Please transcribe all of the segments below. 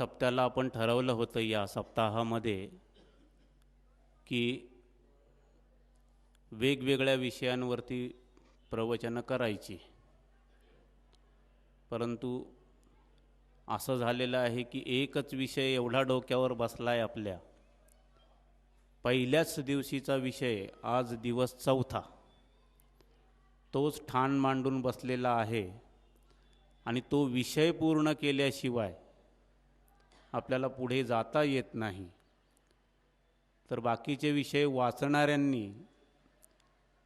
सप्त्याला आपण ठरवलं होतं या सप्ताहामध्ये की वेगवेगळ्या विषयांवरती प्रवचनं करायची, परंतु असं झालेलं आहे की एकच विषय एवढा डोक्यावर बसला आहे आपल्या. पहिल्याच दिवशीचा विषय आज दिवस चौथा, तोच ठाण मांडून बसलेला आहे आणि तो विषय पूर्ण केल्याशिवाय आपल्याला पुढे जाता येत नाही. तर बाकीचे विषय वाचणाऱ्यांनी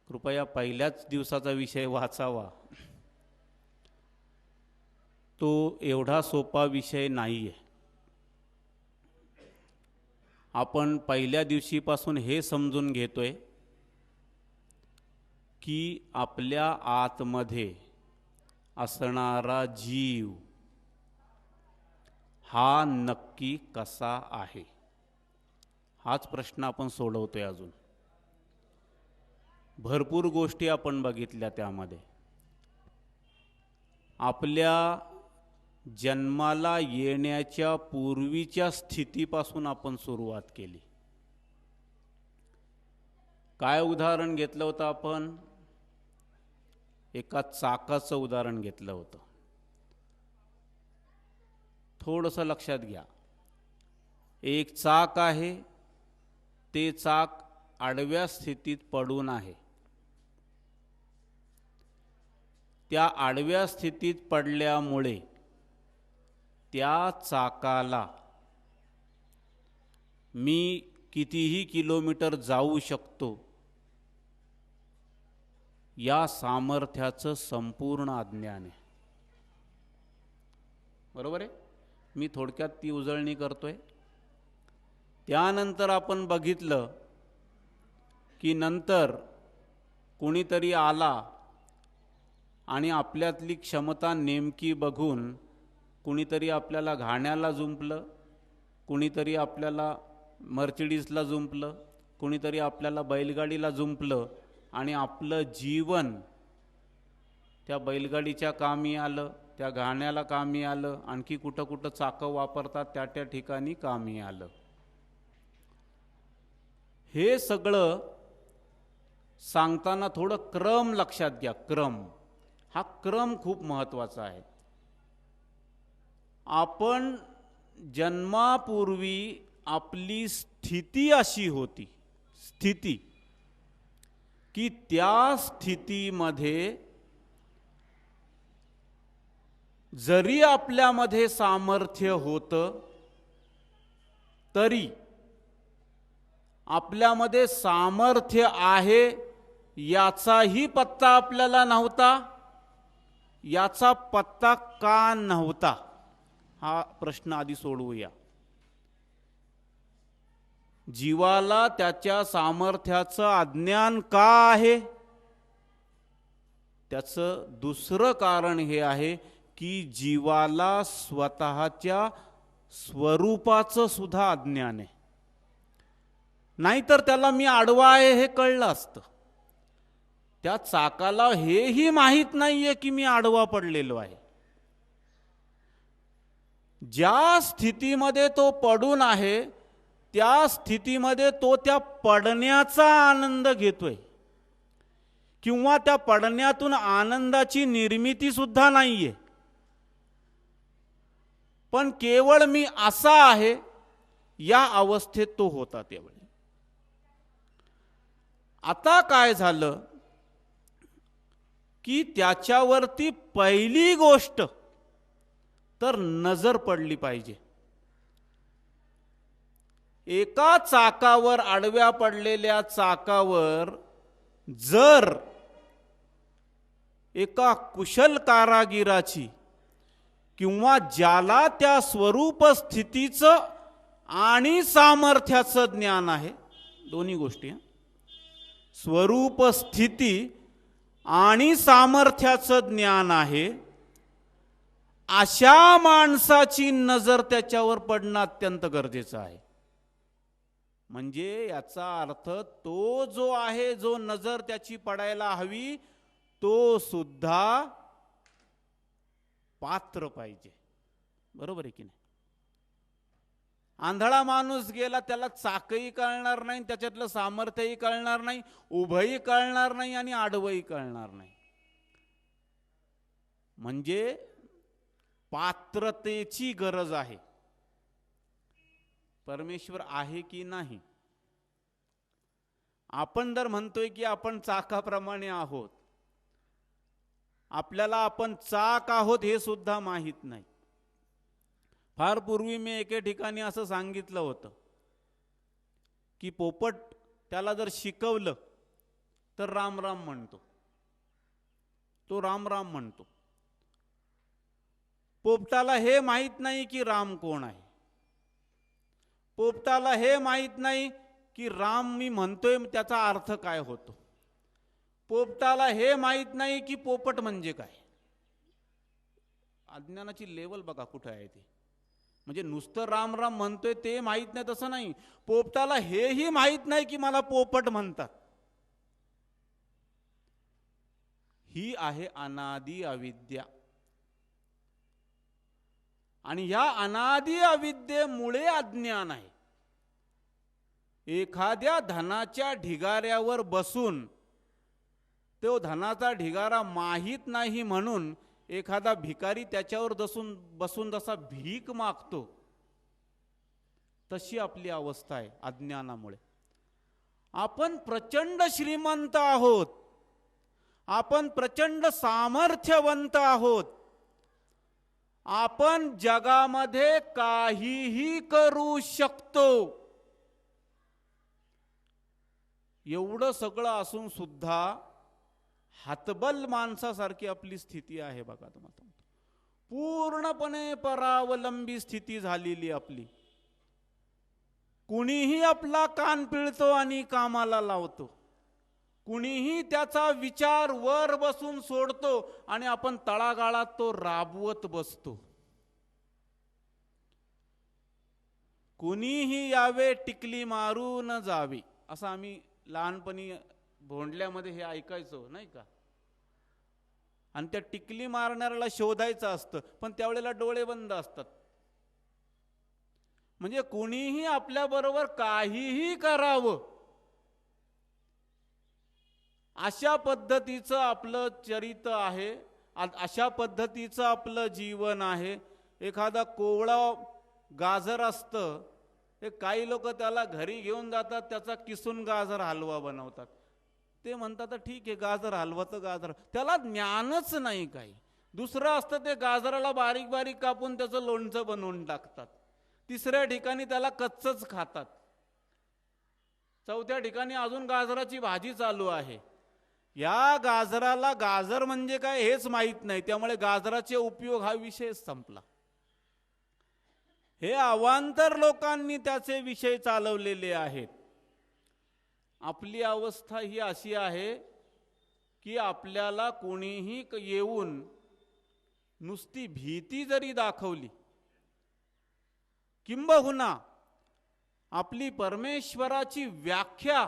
कृपया पहिल्याच दिवसाचा विषय वाचावा. तो एवढा सोपा विषय नाही आहे. आपण पहिल्या दिवशीपासून हे समजून घेतोय की आपल्या आतमध्ये असणारा जीव हा नक्की कसा आहे, हाच प्रश्न आपण सोडवतोय. अजून भरपूर गोष्टी आपण बघितल्या. त्यामध्ये आपल्या जन्माला येण्याच्या पूर्वीच्या स्थितीपासून आपण सुरुवात केली. काय उदाहरण घेतलं होतं आपण? एका चाकाचं उदाहरण घेतलं होतं. थोडंसं लक्षात घ्या. एक चाक आहे, ते चाक आडव्या स्थितीत पडून आहे. त्या आडव्या स्थितीत पडल्यामुळे त्या चाकाला मी कितीही किलोमीटर जाऊ शकतो या सामर्थ्याचं संपूर्ण अज्ञान आहे. बरोबर आहे? मी थोडक्यात ती उजळणी करतोय. त्यानंतर आपण बघितलं की नंतर कोणीतरी आला आणि आपल्यातली क्षमता नेमकी बघून कुणीतरी आपल्याला घाण्याला जुंपलं, कुणीतरी आपल्याला मर्सिडीजला जुंपलं, कुणीतरी आपल्याला बैलगाडीला जुंपलं आणि आपलं जीवन त्या बैलगाडीच्या कामी आलं, त्या घाण्याला कामी आलं, आणखी कुठं कुठं चाकं वापरतात त्या त्या ठिकाणी कामी आलं. हे सगळं सांगताना थोडं क्रम लक्षात घ्या. हा क्रम खूप महत्त्वाचा आहे. आपण जन्मापूर्वी आपली स्थिती अशी होती, की त्या स्थितीमध्ये जरी आपल्यामध्ये सामर्थ्य होतं तरी आपल्यामध्ये सामर्थ्य आहे याचाही पत्ता आपल्याला नव्हता. याचा पत्ता का नव्हता हा प्रश्न आधी सोडवूया. जीवाला त्याच्या सामर्थ्याचं अज्ञान का आहे? त्याचं दुसरं कारण हे आहे की जीवाला स्वतःच्या स्वरूपाचं सुद्धा अज्ञान आहे. नाहीतर त्याला मी आडवा आहे हे कळलं असतं. त्या चाकाला हेही माहीत नाहीये की मी आडवा पडलेलो आहे. ज्या स्थितीमध्ये तो पडून आहे त्या स्थितीमध्ये तो त्या पडण्याचा आनंद घेतोय, किंवा त्या पडण्यातून आनंदाची निर्मिती सुद्धा नाहीये. पण केवळ मी असा आहे या अवस्थेत तो होता त्यावेळी. आता काय झालं की त्याच्यावरती पहिली गोष्ट तर नजर पडली पाहिजे. एका चाकावर, आडव्या पडलेल्या चाकावर जर एका कुशल कारागिराची किंवा ज्याला त्या स्वरूप स्थितीचं आणि सामर्थ्याचं ज्ञान आहे, दोन्ही गोष्टी, स्वरूप स्थिती आणि सामर्थ्याचं ज्ञान आहे, अशा माणसाची नजर त्याच्यावर पडणं अत्यंत गरजेचं आहे. म्हणजे याचा अर्थ तो जो आहे, जो नजर त्याची पडायला हवी, तो सुद्धा पात्र पाहिजे. बरोबर आहे की नाही? आंधळा माणूस गेला, त्याला चाकही कळणार नाही, त्याच्यातलं सामर्थ्यही कळणार नाही, उभंही कळणार नाही आणि आडवंही कळणार नाही. म्हणजे पात्रतेची गरज आहे. परमेश्वर आहे की नाही? आपण जर म्हणतोय की आपण चाकाप्रमाणे आहोत, आपल्याला आपण चाक आहोत हे सुद्धा माहीत नाही. फार पूर्वी मी एके ठिकाणी असं सांगितलं होतं की पोपट त्याला जर शिकवलं तर राम राम म्हणतो, तो राम राम म्हणतो. पोपटाला हे माहीत नाही की राम कोण आहे. पोपटाला हे माहीत नाही की राम मी म्हणतोय त्याचा अर्थ काय होतो. पोपटाला हे माहीत नाही की पोपट म्हणजे काय. अज्ञानाची लेवल बघा कुठे आहे ते. म्हणजे नुसतं राम राम म्हणतोय ते माहीत नाही तसं नाही, पोपटाला हेही माहीत नाही की मला पोपट म्हणतात. ही आहे अनादी अविद्या. आणि या अनादी अविद्येमुळे अज्ञान आहे. एखाद्या धनाच्या ढिगाऱ्यावर बसून तो धनाचा ढिगारा माहीत नाही म्हणून एखादा भिकारी त्याच्यावर बसून जसा भीक मागतो, तशी आपली अवस्था आहे अज्ञानामुळे. आपण प्रचंड श्रीमंत आहोत, आपण प्रचंड सामर्थ्यवंत आहोत, आपण जगामध्ये काहीही करू शकतो. एवढं सगळं असून सुद्धा हतबल माणसासारखी आपली स्थिती आहे बघा. तुम्हाला पूर्णपणे परावलंबी स्थिती झालेली आपली. कुणीही आपला कान पिळतो आणि कामाला लावतो, कुणीही त्याचा विचार वर बसून सोडतो आणि आपण तळागाळात तो राबवत बसतो. कुणीही यावे टिकली मारून जावे, असं आम्ही लहानपणी भोंडल्यामध्ये हे ऐकायचो नाही का. आणि त्या टिकली मारणाऱ्याला शोधायचं असतं, पण त्यावेळेला डोळे बंद असतात. म्हणजे कुणीही आपल्या बरोबर काहीही करावं, अशा पद्धतीचं आपलं चरित्र आहे, अशा पद्धतीचं आपलं जीवन आहे. एखादा कोवळा गाजर असतं, ते काही लोक त्याला घरी घेऊन जातात, त्याचा किसून गाजर हलवा बनवतात. ते म्हणतात ठीक आहे गाजर हलवा तर गाजर, त्याला ज्ञानच नाही काही. दुसरं असतं ते गाजराला बारीक बारीक कापून त्याचं लोणचं बनवून टाकतात. तिसऱ्या ठिकाणी त्याला कच्चच खातात. चौथ्या ठिकाणी अजून गाजराची भाजी चालू आहे. या गाजराला गाजर म्हणजे काय हेच माहीत नाही, त्यामुळे गाजराचे उपयोग हा विषय संपला. हे अवांतर लोकांनी त्याचे विषय चालवलेले आहेत. आपली अवस्था ही अशी आहे की आपल्याला कोणीही येऊन नुसती भीती जरी दाखवली, किंबहुना आपली परमेश्वराची व्याख्या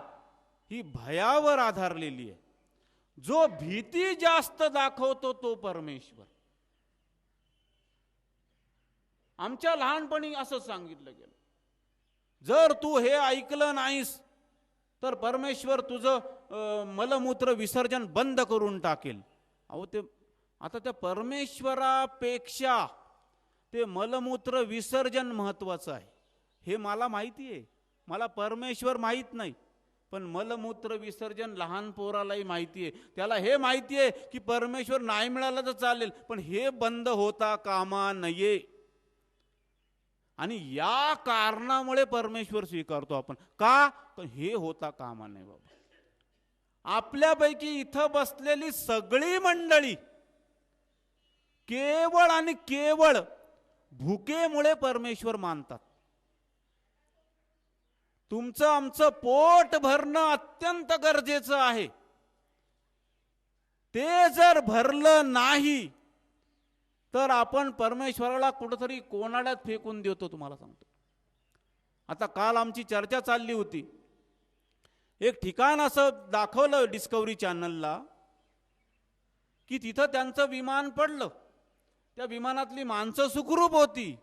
ही भयावर आधारलेली आहे. जो भीती जास्त दाखवतो तो परमेश्वर. आमच्या लहानपणी असं सांगितलं गेलं, जर तू हे ऐकलं नाहीस तर परमेश्वर तुझं मलमूत्र विसर्जन बंद करून टाकेल. अहो ते आता त्या परमेश्वरापेक्षा ते मलमूत्र विसर्जन महत्वाचं आहे. हे मला माहिती आहे, मला परमेश्वर माहीत नाही, पण मलमूत्र विसर्जन लहान पोरालाही माहिती आहे. त्याला हे माहिती आहे की परमेश्वर नाही मिळाला तर चालेल, पण हे बंद होता कामा नये. आणि या कारणामुळे परमेश्वर स्वीकारतो आपण. का? तर हे होता कामा नये बाबा. आपल्यापैकी इथं बसलेली सगळी मंडळी केवळ आणि केवळ भुकेमुळे परमेश्वर मानतात. तुमचं आमचं पोट भरणं अत्यंत गरजेचं आहे. ते जर भरलं नाही तर आपण परमेश्वराला कुठेतरी कोनाड्यात फेकून देतो. तुम्हाला सांगतो, आता काल आमची चर्चा चालली होती. एक ठिकाण असं दाखवलं डिस्कवरी चॅनलला की तिथं त्यांचं विमान पडलं. त्या विमानातली माणसं सुखरूप होती,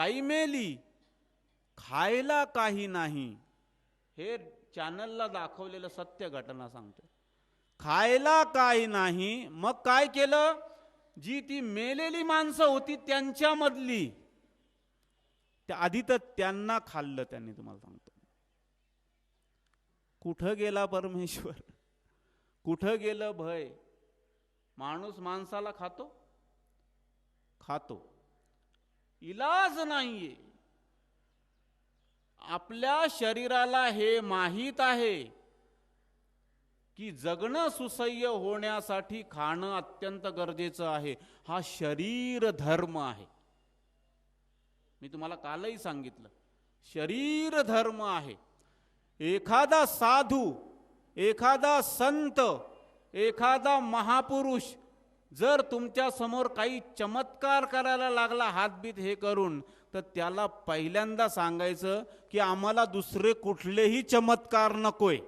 काही मेली, खायला काही नाही. हे चॅनलला दाखवलेलं सत्य घटना सांगतो. खायला काही नाही. मग काय केलं? जी ती मेलेली माणसं होती त्यांच्यामधली आधी तर त्यांना खाल्लं त्यांनी. तुम्हाला सांगतो, कुठं गेला परमेश्वर, कुठं गेलं भय? माणूस माणसाला खातो, इलाज नाहीये. आपल्या शरीराला हे माहीत आहे की जगणं सुसह्य होण्यासाठी खाणं अत्यंत गरजेचं आहे. हा शरीर धर्म आहे. मी तुम्हाला कालही सांगितलं, शरीर धर्म आहे. एखादा साधू, एखादा संत, एखादा महापुरुष जर तुमच्या समोर काही चमत्कार करायला लागला हातबीत हे करून, तर त्याला पहिल्यांदा सांगायचं की आम्हाला दुसरे कुठलेही चमत्कार नकोय.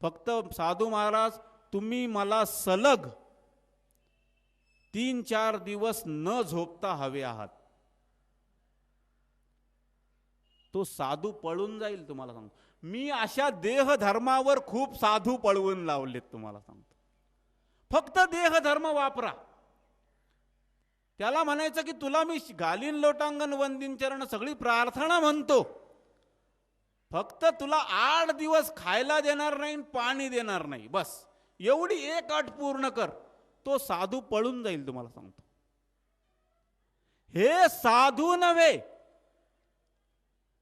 फक्त साधू महाराज तुम्ही मला सलग 3-4 दिवस न झोपता हवे आहात. तो साधू पळून जाईल. तुम्हाला सांगतो, मी अशा देहधर्मावर खूप साधू पळवून लावलेत. तुम्हाला सांगतो, फक्त देहधर्म वापरा. त्याला म्हणायचं की तुला मी घालीन लोटांगण वंदीन चरण सगळी प्रार्थना म्हणतो, फक्त तुला 8 दिवस खायला देणार नाही, पाणी देणार नाही, बस एवढी एक अट पूर्ण कर. तो साधू पळून जाईल. तुम्हाला सांगतो, हे साधू नव्हे,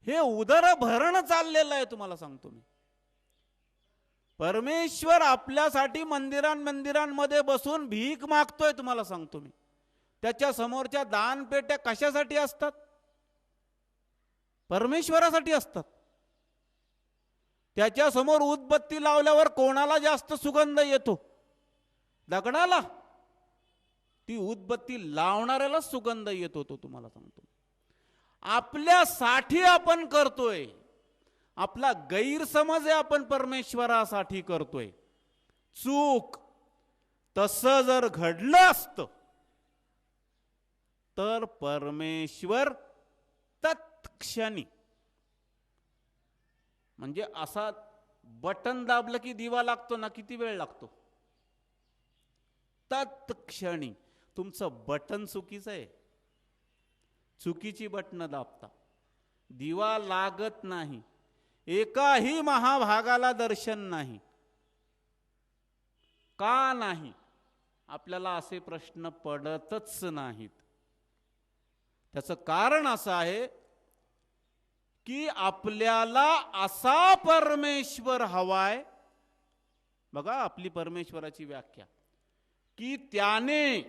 हे उदरभरण चाललेलं आहे. तुम्हाला सांगतो मी, परमेश्वर आपल्यासाठी मंदिरांमध्ये बसून भीक मागतोय. तुम्हाला सांगतो मी, त्याच्या समोरच्या दानपेट्या कशासाठी असतात? परमेश्वरासाठी असतात. त्याच्या समोर उदबत्ती लावल्यावर कोणाला जास्त सुगंध येतो? दगडाला. ती उदबत्ती लावणाऱ्याला सुगंध येत होतो. तुम्हाला सांगतो, आपल्यासाठी आपण करतोय. आपला गैरसमज आहे आपण परमेश्वरासाठी करतोय. चूक. तसं जर घडलं असतं तर परमेश्वर तत्क्षणी, म्हणजे असा बटन दाबलं की दिवा लागतो ना, किती वेळ लागतो? तत्क्षणी. तुमचं बटन चुकीचं आहे, चुकीची बटन दाबता, दिवा लागत नाही. एकाही महाभागाला दर्शन नाही. का नाही? आपल्याला असे प्रश्न पडतच नाहीत. त्याचं कारण असं आहे की आपल्याला असा परमेश्वर हवाय. बघा आपली परमेश्वराची व्याख्या, की त्याने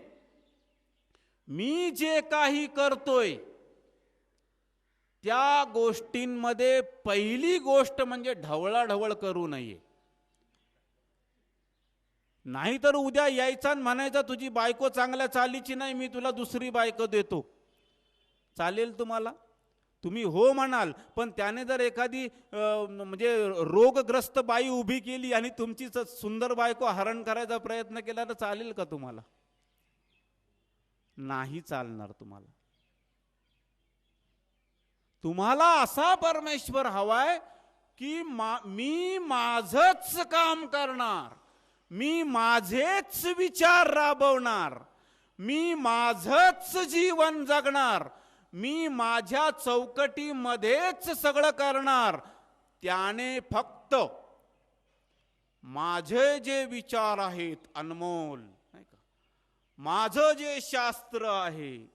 मी जे काही करतोय त्या गोष्टींमध्ये पहिली गोष्ट म्हणजे ढवळाढवळ करू नये. नाहीतर उद्या यायचा आणि म्हणायचा तुझी बायको चांगल्या चालीची नाही, मी तुला दुसरी बायको देतो. चालेल तुम्हाला? तुम्ही हो म्हणाल, पण त्याने जर एखादी म्हणजे रोगग्रस्त बाई उभी केली आणि तुमची सुंदर बायको हरण करायचा प्रयत्न केला तर चालेल का तुम्हाला? नाही चालणार तुम्हाला. तुम्हाला असा परमेश्वर हवाय की मी माझंच काम करणार, मी माझेच विचार राबवणार, मी माझंच जीवन जगणार, मी माझ्या चौकटीमध्येच सगळं करणार. त्याने फक्त माझे जे विचार आहेत अनमोल, नाही का, माझं जे शास्त्र आहे,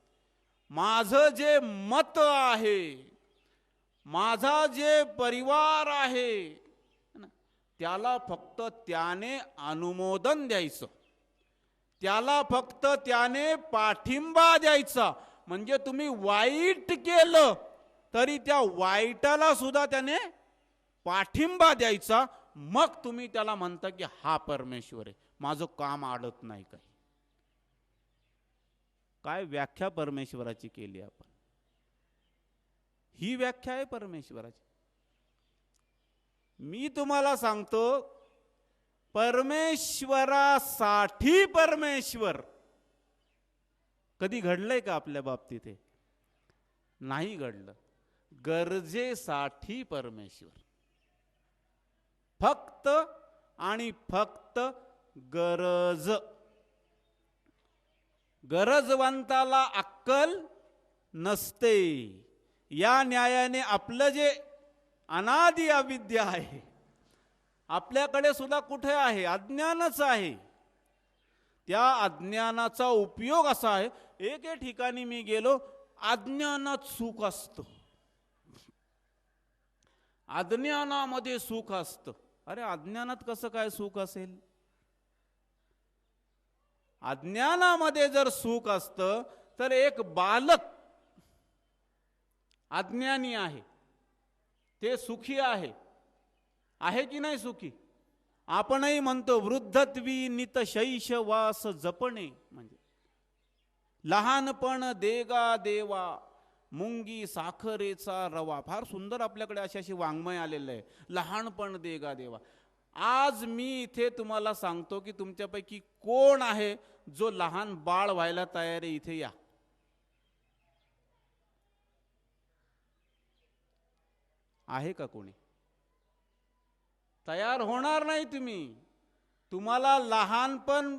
माझं जे मत आहे, माझा जे परिवार आहे, त्याला फक्त त्याने अनुमोदन द्यायचं, त्याला फक्त त्याने पाठिंबा द्यायचा. म्हणजे तुम्ही वाईट केलं तरी त्या वाईटाला सुद्धा त्याने पाठिंबा द्यायचा. मग तुम्ही त्याला म्हणता की हा परमेश्वर आहे, माझं काम अडत नाही. काय व्याख्या परमेश्वराची केली आपण? ही व्याख्या आहे परमेश्वराची. मी तुम्हाला सांगतो, परमेश्वरासाठी परमेश्वर कधी घडलंय का आपल्या बाबतीत? नाही घडलं. गरजेसाठी परमेश्वर, फक्त आणि फक्त गरज. गरजवंताला अक्कल नसते. या न्यायाने आपलं जे अनादि अविद्या आहे आपल्याकडे सुद्धा कुठे आहे? अज्ञानच आहे. त्या अज्ञानाचा उपयोग असा आहे, एक ठिकाणी मी गेलो, अज्ञानात सुख असतं, अज्ञानामध्ये सुख असतं. अरे अज्ञानात कसं काय सुख असेल? अज्ञानामध्ये जर सुख असतं तर एक बालक अज्ञानी आहे, ते सुखी आहे की नाही सुखी? आपणही म्हणतो वृद्धत्वी नित शैशवास जपणे, म्हणजे लहानपण देगा देवा मुंगी साखरेचा रवा. फार सुंदर आपल्याकडे अशी वाङ्मय आलेलं आहे, लहानपण देगा देवा. आज मी इथे तुम्हाला सांगतो की तुमच्यापैकी कोण आहे जो लहान बाळ व्हायला तयार आहे? इथे या. आहे का कोणी? तयार होणार नाही तुम्ही. तुम्हाला लहानपण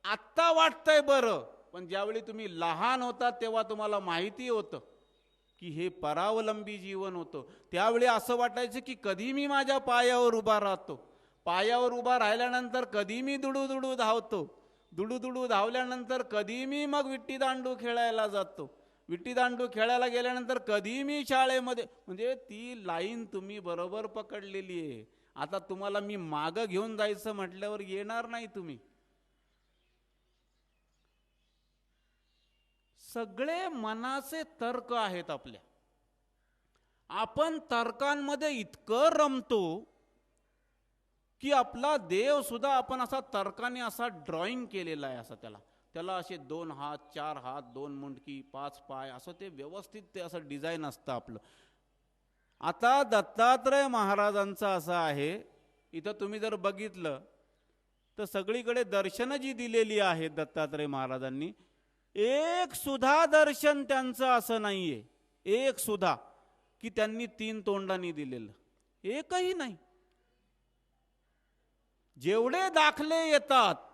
आत्ता वाटतंय बरं, पण ज्यावेळी तुम्ही लहान होता तेव्हा तुम्हाला माहिती होतं की हे परावलंबी जीवन होतं. त्यावेळी असं वाटायचं की कधी मी माझ्या पायावर उभा राहतो. पायावर उभा राहिल्यानंतर कधी मी दुडू धावतो. दुडू धावल्यानंतर कधी मी मग विट्टी दांडू खेळायला जातो. विट्टी दांडू खेळायला गेल्यानंतर कधी मी शाळेमध्ये. म्हणजे ती लाईन तुम्ही बरोबर पकडलेली आहे. आता तुम्हाला मी मागं घेऊन जायचं म्हटल्यावर येणार नाही तुम्ही. सगळे मनाचे तर्क आहेत आपल्या. आपण तर्कांमध्ये इतकं रमतो की आपला देव सुद्धा आपण असा तर्काने असा ड्रॉइंग केलेला आहे. असं त्याला असे 2 हात 4 हात 2 मुंडकी 5 पाय असं ते व्यवस्थित ते असं डिझाईन असतं आपलं. आता दत्तात्रय महाराजांचं असं आहे, इथं तुम्ही जर बघितलं तर सगळीकडे दर्शनं जी दिलेली आहेत दत्तात्रय महाराजांनी, एक सुद्धा दर्शन त्यांचं असं नाहीये, एक सुद्धा की त्यांनी 3 तोंडांनी दिलेलं, एकही नाही. जेवढे दाखले येतात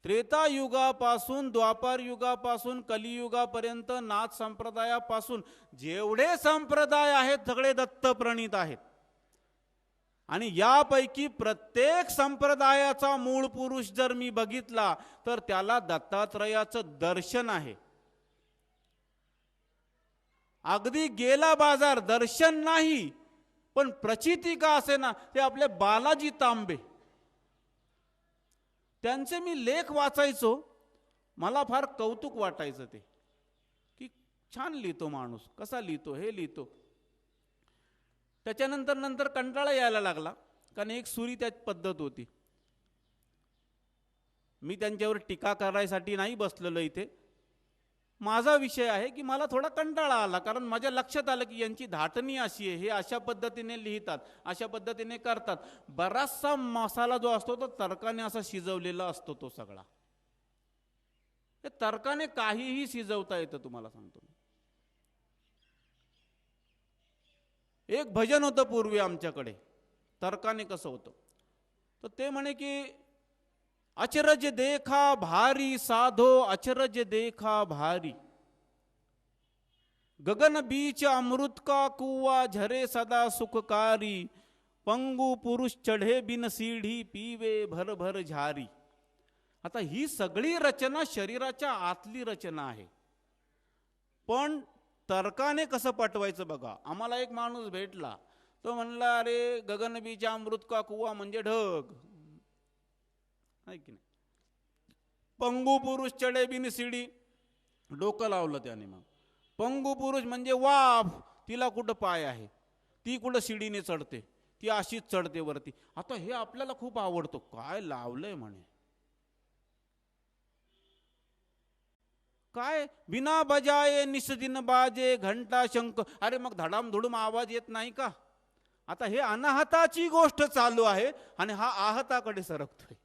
त्रेतायुगापासून द्वापार युगापासून कलियुगापर्यंत नाथ संप्रदायापासून जेवढे संप्रदाय आहेत सगळे दत्तप्रणीत आहेत. आणि यापैकी प्रत्येक संप्रदायाचा मूळ पुरुष जर मी बघितला तर त्याला दत्तात्रयाचं दर्शन आहे. अगदी गेला बाजार दर्शन नाही पण प्रचिती का असे ना, ते आपले बालाजी तांबे, त्यांचे मी लेख वाचायचो, मला फार कौतुक वाटायचं ते की छान लिहितो माणूस, कसा लिहितो, हे लिहितो. त्याच्यानंतर कंटाळा यायला लागला, कारण एक सुरी त्यात पद्धत होती. मी त्यांच्यावर टीका करायसाठी नाही बसलेलो इथे. माझा विषय आहे की मला थोडा कंटाळा आला, कारण माझ्या लक्षात आलं की यांची धाटणी अशी आहे, हे अशा पद्धतीने लिहितात, अशा पद्धतीने करतात. बराचसा मसाला जो असतो तो तर्काने असा शिजवलेला असतो तो सगळा. ते तर्काने काहीही शिजवता येतं, तुम्हाला सांगतो. एक भजन होतं पूर्वी आमच्याकडे, तर्काने कसं होतं तर ते म्हणे की अचरज देखा भारी साधो अचरज देखा भारी, गगन बीच अमृत का कुआ झरे सदा सुखकारी, पंगु पुरुष चढ़े बिन सीढ़ी पीवे भर भर झारी. आता ही सगळी रचना शरीराच्या आतली रचना आहे, पण तर्काने कसं पटवायचं बघा. आम्हाला एक माणूस भेटला, तो म्हणला अरे गगन बीच अमृत का कुआ म्हणजे ढग आहे की नाही, पंगू पुरुष चढे बिन सीडी, डोकं लावलं त्याने. मग पंगू पुरुष म्हणजे वाफ, तिला कुठं पाय आहे, ती कुठं शिडीने चढते, ती अशीच चढते वरती. आता हे आपल्याला खूप आवडतो, काय लावलंय म्हणे, काय बिना बजाये निसदिन बाजे घंटा शंख. अरे मग धडाम धुडूम आवाज येत नाही का? आता हे अनाहताची गोष्ट चालू आहे आणि हा आहताकडे सरकतोय.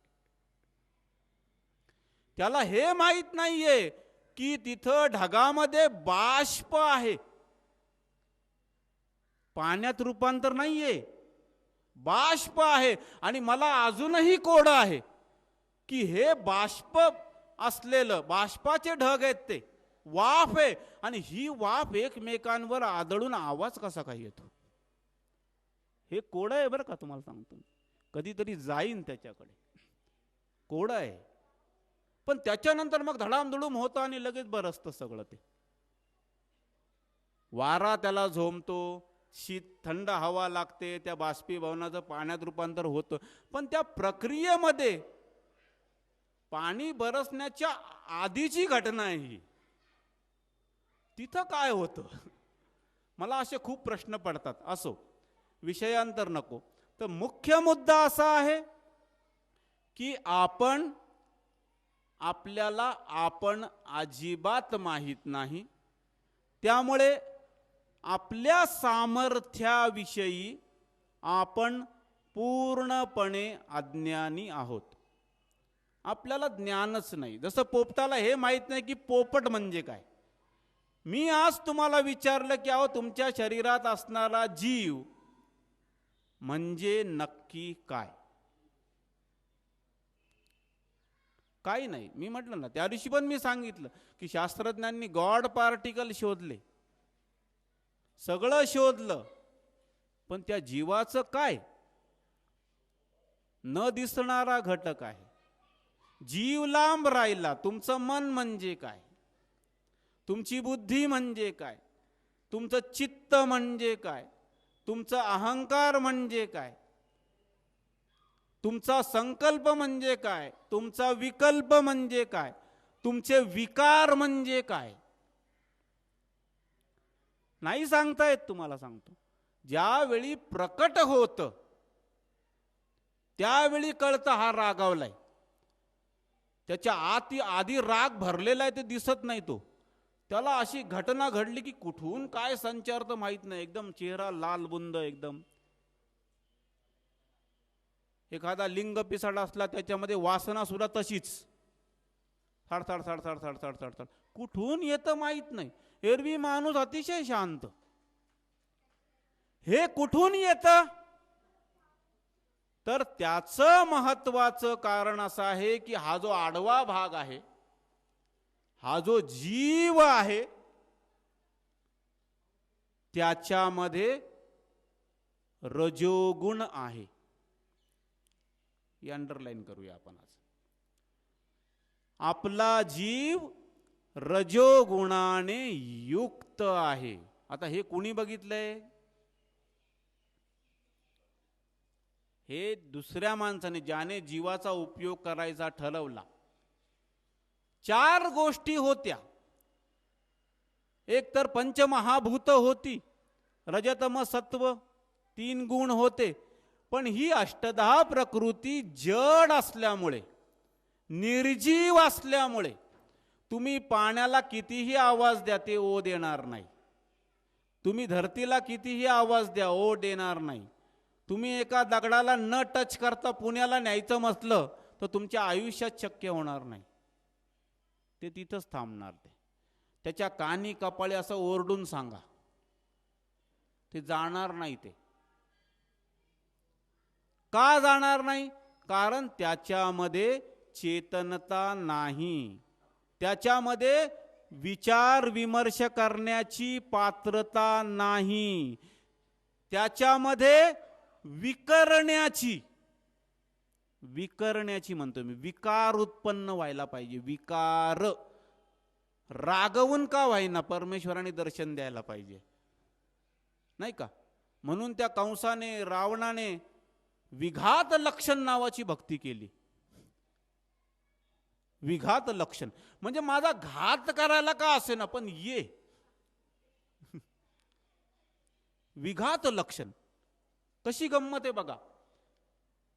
त्याला हे माहित नाहीये की तिथं ढगामध्ये बाष्प आहे, पाण्यात रूपांतर नाहीये, बाष्प आहे. आणि मला अजूनही कोड आहे की हे बाष्प असलेलं, बाष्पाचे ढग आहेत, ते वाफ आहे, आणि ही वाफ एकमेकांवर आदळून आवाज कसा काय येतो. हे कोड आहे बरं का, तुम्हाला सांगतो. कधीतरी जाईन त्याच्याकडे, कोड आहे. पण त्याच्यानंतर मग धडामधुडूम होतं आणि लगेच बरसतं सगळं. ते वारा त्याला झोंबतो, शीत थंड हवा लागते, त्या बाष्पीभवनाचं पाण्यात रूपांतर होतं. पण त्या प्रक्रियेमध्ये पाणी बरसण्याच्या आधीची घटना आहे ही. तिथं काय होतं, मला असे खूप प्रश्न पडतात. असो, विषयांतर नको. तर मुख्य मुद्दा असा आहे की आपल्याला आपण अजिबात माहीत नाही. त्यामुळे आपल्या सामर्थ्याविषयी आपण पूर्णपणे अज्ञानी आहोत. आपल्याला ज्ञानच नाही. जसं पोपटाला हे माहीत नाही की पोपट म्हणजे काय. मी आज तुम्हाला विचारलं की अहो, तुमच्या शरीरात असणारा जीव म्हणजे नक्की काय? काही नाही. मी म्हटलं ना, त्या दिवशी पण मी सांगितलं की शास्त्रज्ञांनी गॉड पार्टिकल शोधले, सगळं शोधलं, पण त्या जीवाचं काय? न दिसणारा घटक आहे. जीव लांब राहिला. तुमचं मन म्हणजे काय? तुमची बुद्धी म्हणजे काय? तुमचं चित्त म्हणजे काय? तुमचा अहंकार म्हणजे काय? तुमचा संकल्प म्हणजे काय? तुमचा विकल्प म्हणजे काय? तुमचे विकार म्हणजे काय? नाही सांगता येत. तुम्हाला सांगतो, ज्यावेळी प्रकट होतं त्यावेळी कळतं हा रागावलाय. त्याच्या आधी राग भरलेला आहे, ते दिसत नाही. त्याला अशी घटना घडली की कुठून काय संचारतं माहित नाही. एकदम चेहरा लाल बुंद, एकदम. एखादा लिंग पिसाळा असला त्याच्यामध्ये वासना सुद्धा तशीच, थडथड थडथड थडथड थडथड. कुठून येतं माहित नाही. एरवी माणूस अतिशय शांत, हे कुठून येतं? तर त्याचं महत्वाचं कारण असं आहे की हा जो आडवा भाग आहे, हा जो जीव आहे, त्याच्यामध्ये रजोगुण आहे. ही अंडरलाईन करूया आपण आज. आपला जीव रजोगुणाने युक्त आहे. आता हे कुणी बघितलंय? हे दुसऱ्या माणसाने, ज्याने जीवाचा उपयोग करायचा ठरवला. 4 गोष्टी होत्या. एक तर पंचमहाभूत होती, रजतम सत्व, 3 गुण होते. पण ही अष्टधा प्रकृती जड असल्यामुळे, निर्जीव असल्यामुळे, तुम्ही पाण्याला कितीही आवाज द्या ते ओ देणार नाही. तुम्ही धरतीला कितीही आवाज द्या ओ देणार नाही. तुम्ही एका दगडाला न टच करता पुण्याला न्यायचं म्हटलं तर तुमच्या आयुष्यात शक्य होणार नाही. ते तिथंच थांबणार. त्याच्या कानी कपाळे असं ओरडून सांगा, ते जाणार नाही. ते का जाणार नाही? कारण त्याच्यामध्ये चेतनता नाही. त्याच्यामध्ये विचार विमर्श करण्याची पात्रता नाही. त्याच्यामध्ये विकरण्याची म्हणतो मी, विकार उत्पन्न व्हायला पाहिजे. विकार रागवून का व्हायना परमेश्वराने दर्शन द्यायला पाहिजे, नाही का? म्हणून त्या कंसाने, रावणाने विघात लक्षण नावाची भक्ती केली. विघात लक्षण म्हणजे माझा घात करायला का असे ना, पण ये. विघात लक्षण कशी गंमत आहे बघा.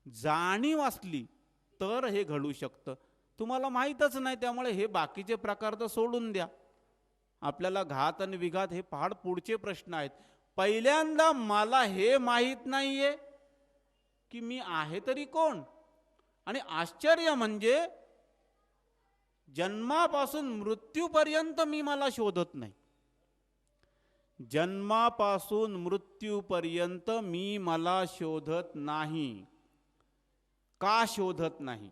जाणीव असली तर हे घडू शकतं. तुम्हाला माहीतच नाही, त्यामुळे हे बाकीचे प्रकार तर सोडून द्या. आपल्याला घात आणि विघात हे फार पुढचे प्रश्न आहेत. पहिल्यांदा मला हे माहीत नाहीये की मी आहे तरी कोण. आणि आश्चर्य म्हणजे जन्मापासून मृत्यूपर्यंत मी मला शोधत नाही. जन्मापासून मृत्यूपर्यंत मी मला शोधत नाही. का शोधत नाही?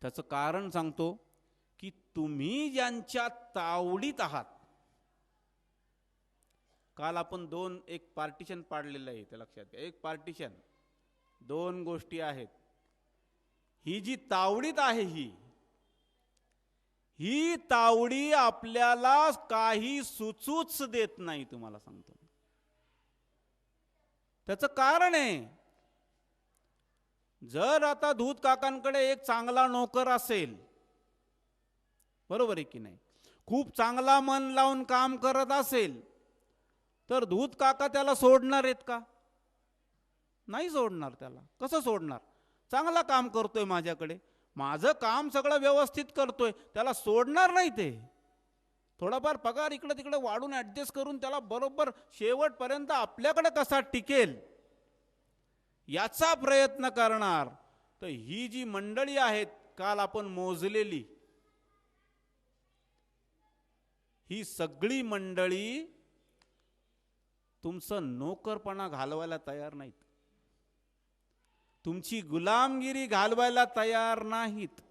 त्याचं कारण सांगतो की तुम्ही ज्यांच्या तावडीत आहात. काल आपण एक पार्टिशन पाडलेलं आहे, ते लक्षात घ्या. एक पार्टिशन, दोन गोष्टी आहेत. ही जी तावडीत आहे, ही तावडी आपल्याला काही सुचूच देत नाही. तुम्हाला सांगतो त्याचं कारण आहे. जर आता दूध काकांकडे एक चांगला नोकर असेल, बरोबर आहे की नाही, खूप चांगला मन लावून काम करत असेल, तर दूध काका त्याला सोडणार आहेत का? नाही सोडणार. त्याला कसं सोडणार? चांगला काम करतोय माझ्याकडे, माझं काम सगळं व्यवस्थित करतोय, त्याला सोडणार नाही. ते थोडाफार पगार इकडे तिकडे वाढून ऍडजस्ट करून त्याला बरोबर शेवटपर्यंत आपल्याकडे कसा टिकेल याचा प्रयत्न करणार. तर ही जी मंडळी आहेत काल आपण मोजलेली, ही सगळी मंडळी तुमचं नोकरपणा घालवायला तयार नाहीत, तुमची गुलामगिरी घालवायला तयार नाहीत.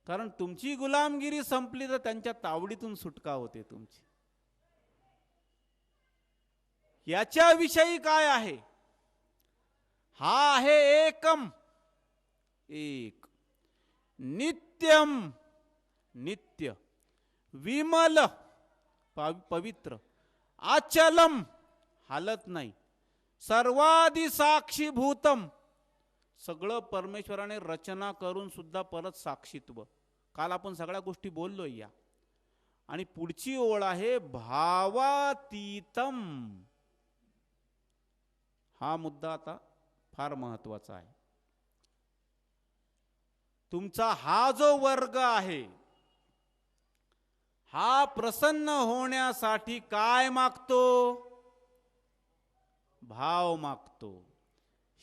कारण तुमची गुलामगिरी संपली तर त्यांच्या तावडीतून सुटका होते तुमची. याच्याविषयी काय आहे? हा आहे एकम, एक, नित्यम, नित्य, विमल, पवित्र, अचलम, हालत नाही, सर्वादि साक्षीभूतम, सगळं परमेश्वराने रचना करून सुद्धा परत साक्षीत्व. काल आपण सगळ्या गोष्टी बोललोय या. आणि पुढची ओळ आहे भावातीतम. हा मुद्दा आता फार महत्वाचा आहे. तुमचा हा जो वर्ग आहे, हा प्रसन्न होण्यासाठी काय मागतो? भाव मागतो,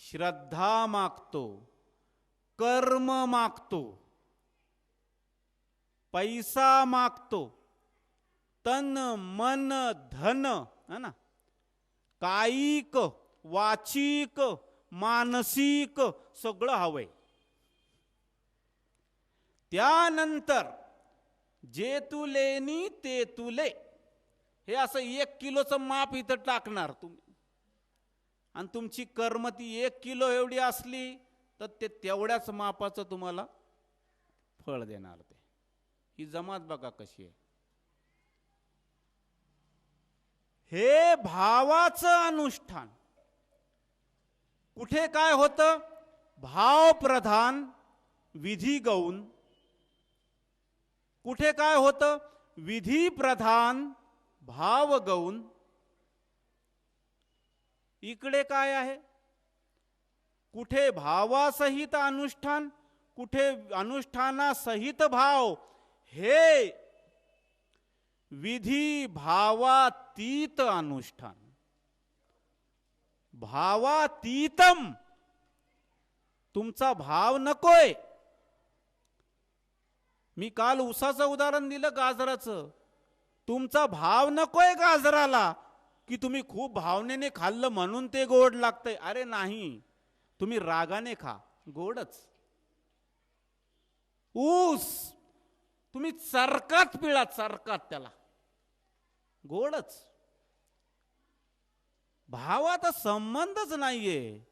श्रद्धा मागतो, कर्म मागतो, पैसा मागतो, तन मन धन, है ना, कायिक वाचिक मानसिक सगळं हवंय. त्यानंतर जे तुलेनी ते तुले, हे असं 1 किलोचं माप इथं टाकणार तुम्ही, आणि तुमची कर्म ती 1 किलो एवढी असली तर ते तेवढ्याच मापाचं तुम्हाला फळ देणार. ते ही जमात बघा कशी आहे. हे भावाचं अनुष्ठान. कुठे काय होतं? भाव प्रधान विधी गौण. कुठे काय होतं? विधी प्रधान भाव गौण. इकडे काय आहे? कुठे भावासहित अनुष्ठान, कुठे अनुष्ठानासहित भाव. हे विधी भावातीत अनुष्ठान. भावातीतम, तुमचा भाव नकोय. मी काल उसाचं उदाहरण दिलं, गाजराचं. तुमचा भाव नकोय गाजराला, की तुम्ही खूप भावनेने खाल्लं म्हणून ते गोड लागतंय. अरे नाही, तुम्ही रागाने खा, गोडच. ऊस तुम्ही चरकात पिळा, चरकात, त्याला गोडच. भावाचा संबंधच नाहीये.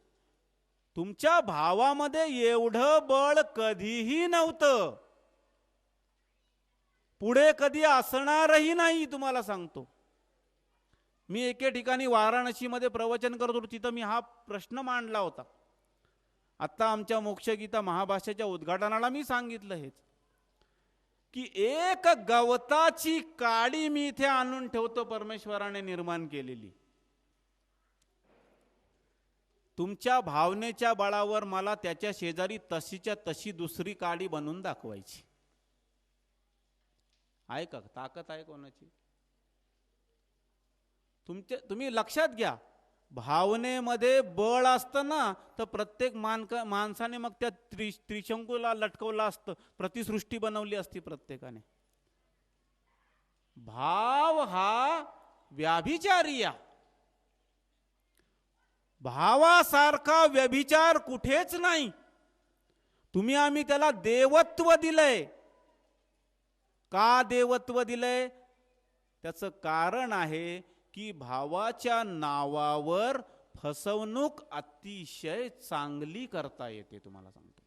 तुमच्या भावामध्ये एवढं बळ कधीही नव्हतं, पुढे कधी असणारही नाही. तुम्हाला सांगतो, मी एके ठिकाणी वाराणसीमध्ये प्रवचन करत होतो, तिथं मी हा प्रश्न मांडला होता. आता आमच्या मोक्षगीता महाभाष्याच्या उद्घाटनाला मी सांगितलं हेच, की एक गवताची काडी मी इथे आणून ठेवतो, परमेश्वराने निर्माण केलेली. तुमच्या भावनेच्या बळावर मला त्याच्या शेजारी तशीच्या तशी दुसरी काडी बनवून दाखवायची आहे का? ताकद आहे कोणाची? तुम्ही लक्षात घ्या, भावनेमध्ये बळ असतं ना, तर प्रत्येक माणसाने मग त्या त्रिशंकूला लटकवलं असतं, प्रतिसृष्टी बनवली असती प्रत्येकाने. भाव हा व्याभिचारिया, भावासारखा व्यभिचार कुठेच नाही. तुम्ही आम्ही त्याला देवत्व दिलंय. का देवत्व दिलंय? त्याचं कारण आहे की भावाच्या नावावर फसवणूक अतिशय चांगली करता येते. तुम्हाला सांगतो,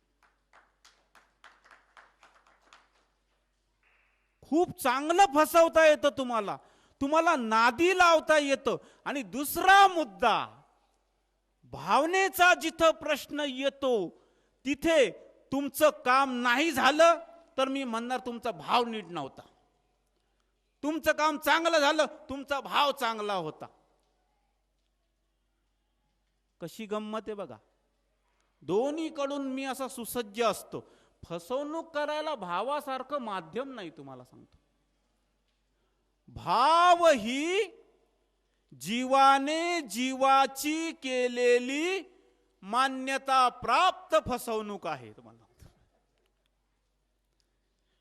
खूप चांगलं फसवता येतं तुम्हाला, तुम्हाला नादी लावता येतं. आणि दुसरा मुद्दा, भावनेचा जिथं प्रश्न येतो तिथे तुमचं काम नाही झालं तर मी म्हणणार तुमचा भाव नीट नव्हता. तुमचं काम चांगलं झालं, तुमचा भाव चांगला होता. कशी गंमत आहे बघा. दोन्हीकडून मी असा सुसज्ज असतो. फसवणूक करायला भावासारखं माध्यम नाही. तुम्हाला सांगतो, भाव ही जीवाने जीवाची केलेली मान्यता प्राप्त फसवणूक आहे. तुम्हाला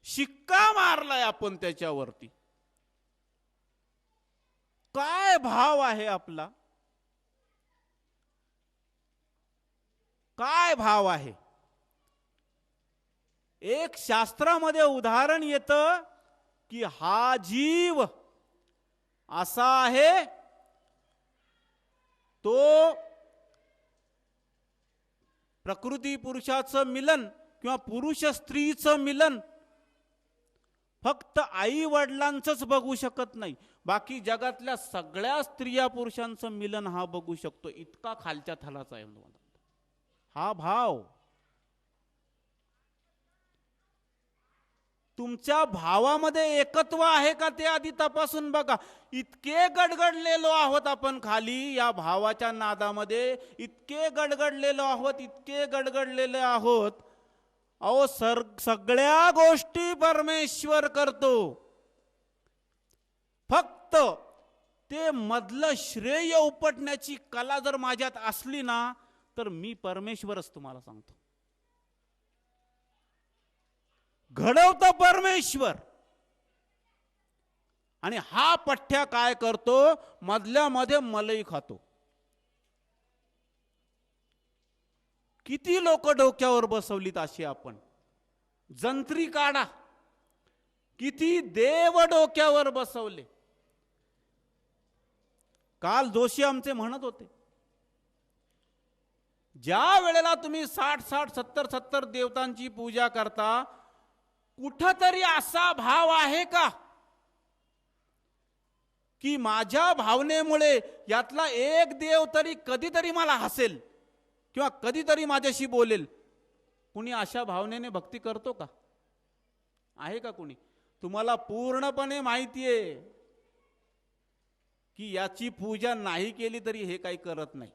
शिक्का मारलाय आपण त्याच्यावरती. काय भाव आहे आपला, काय भाव आहे. एक शास्त्रामध्ये उदाहरण येतं की हा जीव असा आहे, तो प्रकृती पुरुषाचं मिलन किंवा पुरुष स्त्रीचं मिलन फक्त आई वडिलांचंच बघू शकत नाही, बाकी जगातल्या सगळ्या स्त्रिया पुरुषांचं मिलन हा बघू शकतो. इतका खालच्या थलाचा आहे हा भाव. तुमच्या भावामध्ये एकत्व आहे का ते आधी तपासून बघा. इतके गडगडलेलो आहोत आपण खाली या भावाच्या नादामध्ये, इतके गडगडलेलो आहोत, इतके गडगडलेले आहोत. अहो सगळ्या गोष्टी परमेश्वर करतो, फक्त ते मधलं श्रेय उपटण्याची कला जर माझ्यात असली ना तर मी परमेश्वरच. तुम्हाला सांगतो, घडवतो परमेश्वर. आणि हा पठ्ठ्या काय करतो, मधल्या मध्ये मलई खातो. किती लोक डोक्यावर बसवलीत अशी आपण. जंत्री काढा, किती देव डोक्यावर बसवले. काल जोशी आमचे म्हणत होते, ज्या वेळेला तुम्ही 60-60, 70-70 देवतांची पूजा करता, कुठंतरी असा भाव आहे का की माझ्या भावनेमुळे यातला एक देव तरी कधीतरी मला हसेल किंवा कधीतरी माझ्याशी बोलेल. कुणी अशा भावनेने भक्ती करतो का? आहे का कुणी? तुम्हाला पूर्णपणे माहिती आहे की याची पूजा नाही केली तरी हे काही करत नाही.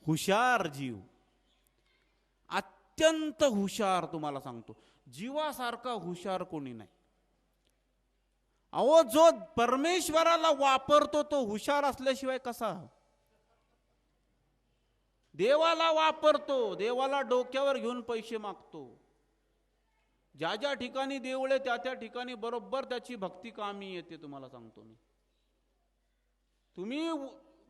हुशार जीव, अत्यंत हुशार. तुम्हाला सांगतो, जीवासारखा हुशार कोणी नाही. अहो जो परमेश्वराला वापरतो तो हुशार असल्याशिवाय कसा? देवाला वापरतो, देवाला डोक्यावर घेऊन पैसे मागतो. ज्या ज्या ठिकाणी देऊळे त्या त्या ठिकाणी बरोबर त्याची भक्ती कामी येते. तुम्हाला सांगतो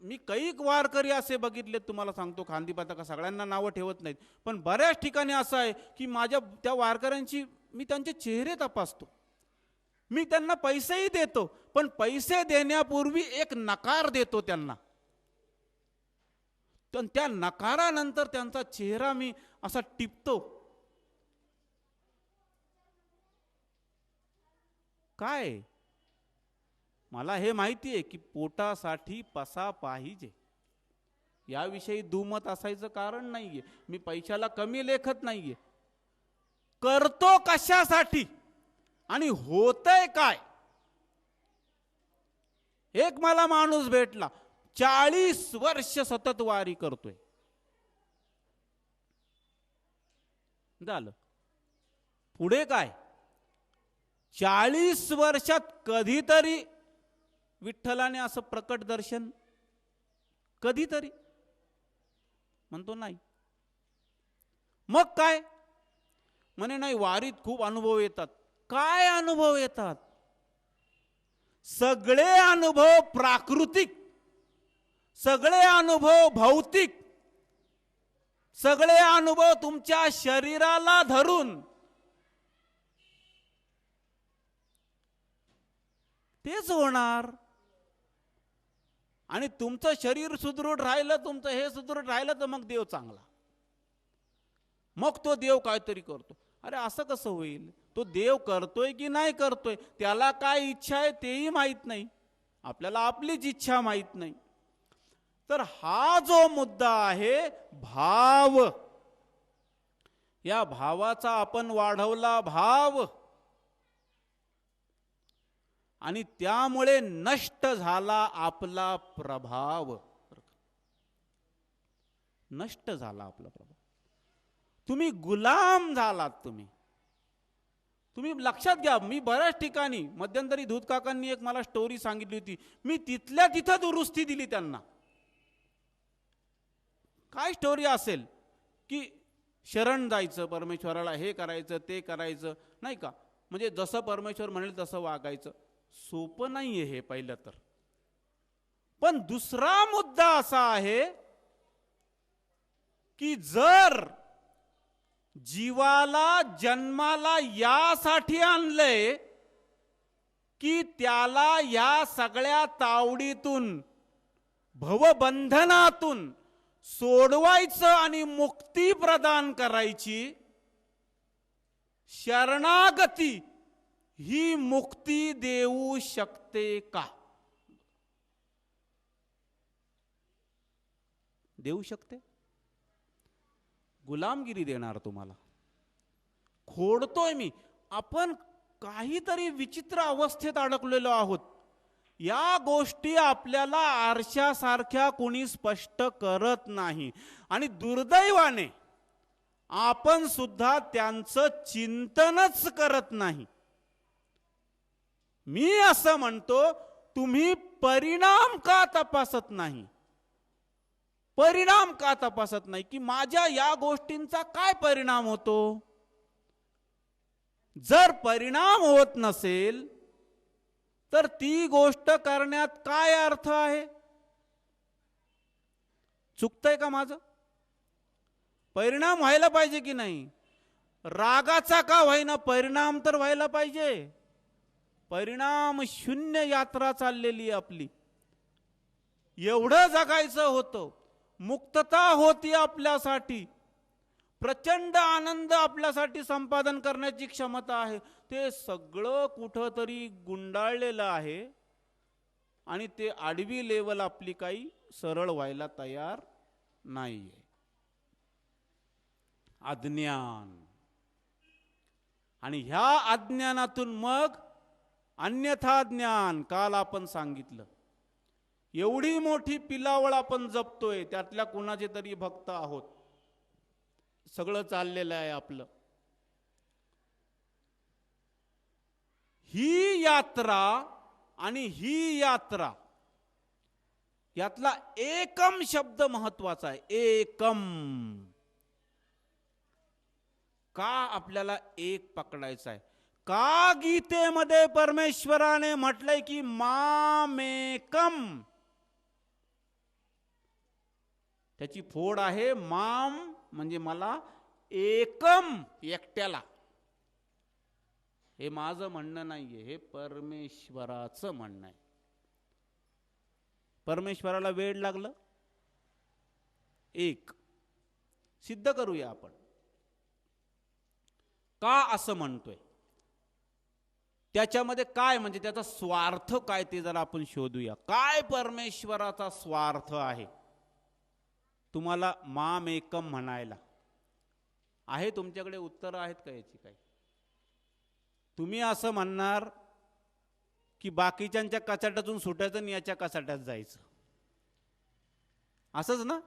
मी कैक वारकरी असे बघितले. तुम्हाला सांगतो, खांदीपाता का सगळ्यांना नावं ठेवत नाहीत, पण बऱ्याच ठिकाणी असं आहे की माझ्या त्या वारकऱ्यांची मी त्यांचे चेहरे तपासतो. मी त्यांना पैसेही देतो, पण पैसे देण्यापूर्वी एक नकार देतो त्यांना. पण त्या नकारानंतर त्यांचा चेहरा मी असा टिपतो. काय? मला हे माहिती आहे की पोटासाठी पसा पाहिजे, याविषयी दुमत असायचं कारण नाहीये. मी पैशाला कमी लेखत नाहीये. करतो कशासाठी आणि होतंय काय? एक मला माणूस भेटला, 40 वर्ष सतत वारी करतोय. झालं, पुढे काय? 40 वर्षात कधीतरी विठ्ठलाने असं प्रकट दर्शन कधीतरी म्हणतो नाही. मग काय म्हणे, नाही वारीत खूप अनुभव येतात. काय अनुभव येतात? सगळे अनुभव प्राकृतिक, सगळे अनुभव भौतिक, सगळे अनुभव तुमच्या शरीराला धरून. तेच होणार. आणि तुमचं शरीर सुदृढ राहिलं, तुमचं हे सुदृढ राहिलं, तर मग देव चांगला. मग तो देव काहीतरी करतो. अरे असं कसं होईल? तो देव करतोय की नाही करतोय, त्याला काय इच्छा आहे तेही माहीत नाही, आपल्याला आपलीच इच्छा माहीत नाही. तर हा जो मुद्दा आहे भाव, या भावाचा आपण वाढवला भाव, आणि त्यामुळे नष्ट झाला आपला प्रभाव. नष्ट झाला आपला प्रभाव. तुम्ही गुलाम झालात. तुम्ही लक्षात घ्या, मी बऱ्याच ठिकाणी मध्यंतरी दूध काकांनी एक मला स्टोरी सांगितली होती, मी तिथल्या तिथं दुरुस्ती दिली त्यांना. काय स्टोरी असेल की शरण जायचं परमेश्वराला, हे करायचं ते करायचं, नाही का, म्हणजे जसं परमेश्वर म्हणेल तसं वागायचं. सोपं नाहीये हे पहिलं तर. पण दुसरा मुद्दा असा आहे की जर जीवाला जन्माला यासाठी आणलंय की त्याला या सगळ्या तावडीतून, भवबंधनातून सोडवायचं आणि मुक्ती प्रदान करायची, शरणागती ही मुक्ती देऊ शकते का? देऊ शकते? गुलामगिरी देणार तुम्हाला. खोडतोय मी. आपण काहीतरी विचित्र अवस्थेत अडकलेलो आहोत. या गोष्टी आपल्याला आरशासारख्या कोणी स्पष्ट करत नाही, आणि दुर्दैवाने आपण सुद्धा त्यांचं चिंतनच करत नाही. मी असं म्हणतो, तुम्ही परिणाम का तपासत नाही? परिणाम का तपासत नाही की माझ्या या गोष्टींचा काय परिणाम होतो? जर परिणाम होत नसेल तर ती गोष्ट करण्यात काय अर्थ आहे? चुकतंय का माझं? परिणाम व्हायला पाहिजे की नाही? रागाचा का व्हायना, परिणाम तर व्हायला पाहिजे. परिणाम शून्य यात्रा चाललेली आहे आपली. एवढं जगायचं होतं, मुक्तता होती आपल्यासाठी, प्रचंड आनंद आपल्यासाठी संपादन करण्याची क्षमता आहे. ते सगळं कुठंतरी गुंडाळलेलं आहे, आणि ते आडवी लेवल आपली काही सरळ व्हायला तयार नाहीये. अज्ञान. आणि ह्या अज्ञानातून मग अन्यथा ज्ञान. काल आपण सांगितलं, एवढी मोठी पिलावळ आपण जपतोय, त्यातल्या कुणाचे तरी भक्त आहोत, सगळं चाललेलं आहे आपलं. ही यात्रा आणि ही यात्रा, यातला एकम शब्द महत्वाचा आहे. एकम. का आपल्याला एक पकडायचा आहे? का गीतेमध्ये परमेश्वराने म्हटलंय की मामेकम? त्याची फोड आहे माम म्हणजे मला, एकम एकट्याला. हे माझं म्हणणं नाहीये, हे परमेश्वराचं म्हणणं आहे. परमेश्वराला वेळ लागलं एक. सिद्ध करूया आपण का असं म्हणतोय, त्याच्यामध्ये काय, म्हणजे त्याचा स्वार्थ काय ते जरा आपण शोधूया. काय परमेश्वराचा स्वार्थ आहे तुम्हाला माम एकम म्हणायला? आहे तुमच्याकडे उत्तर आहेत का याची? काही तुम्ही असं म्हणणार की बाकीच्यांच्या कचाट्यातून सुटायचं आणि याच्या कचाट्यात जायचं, असंच ना?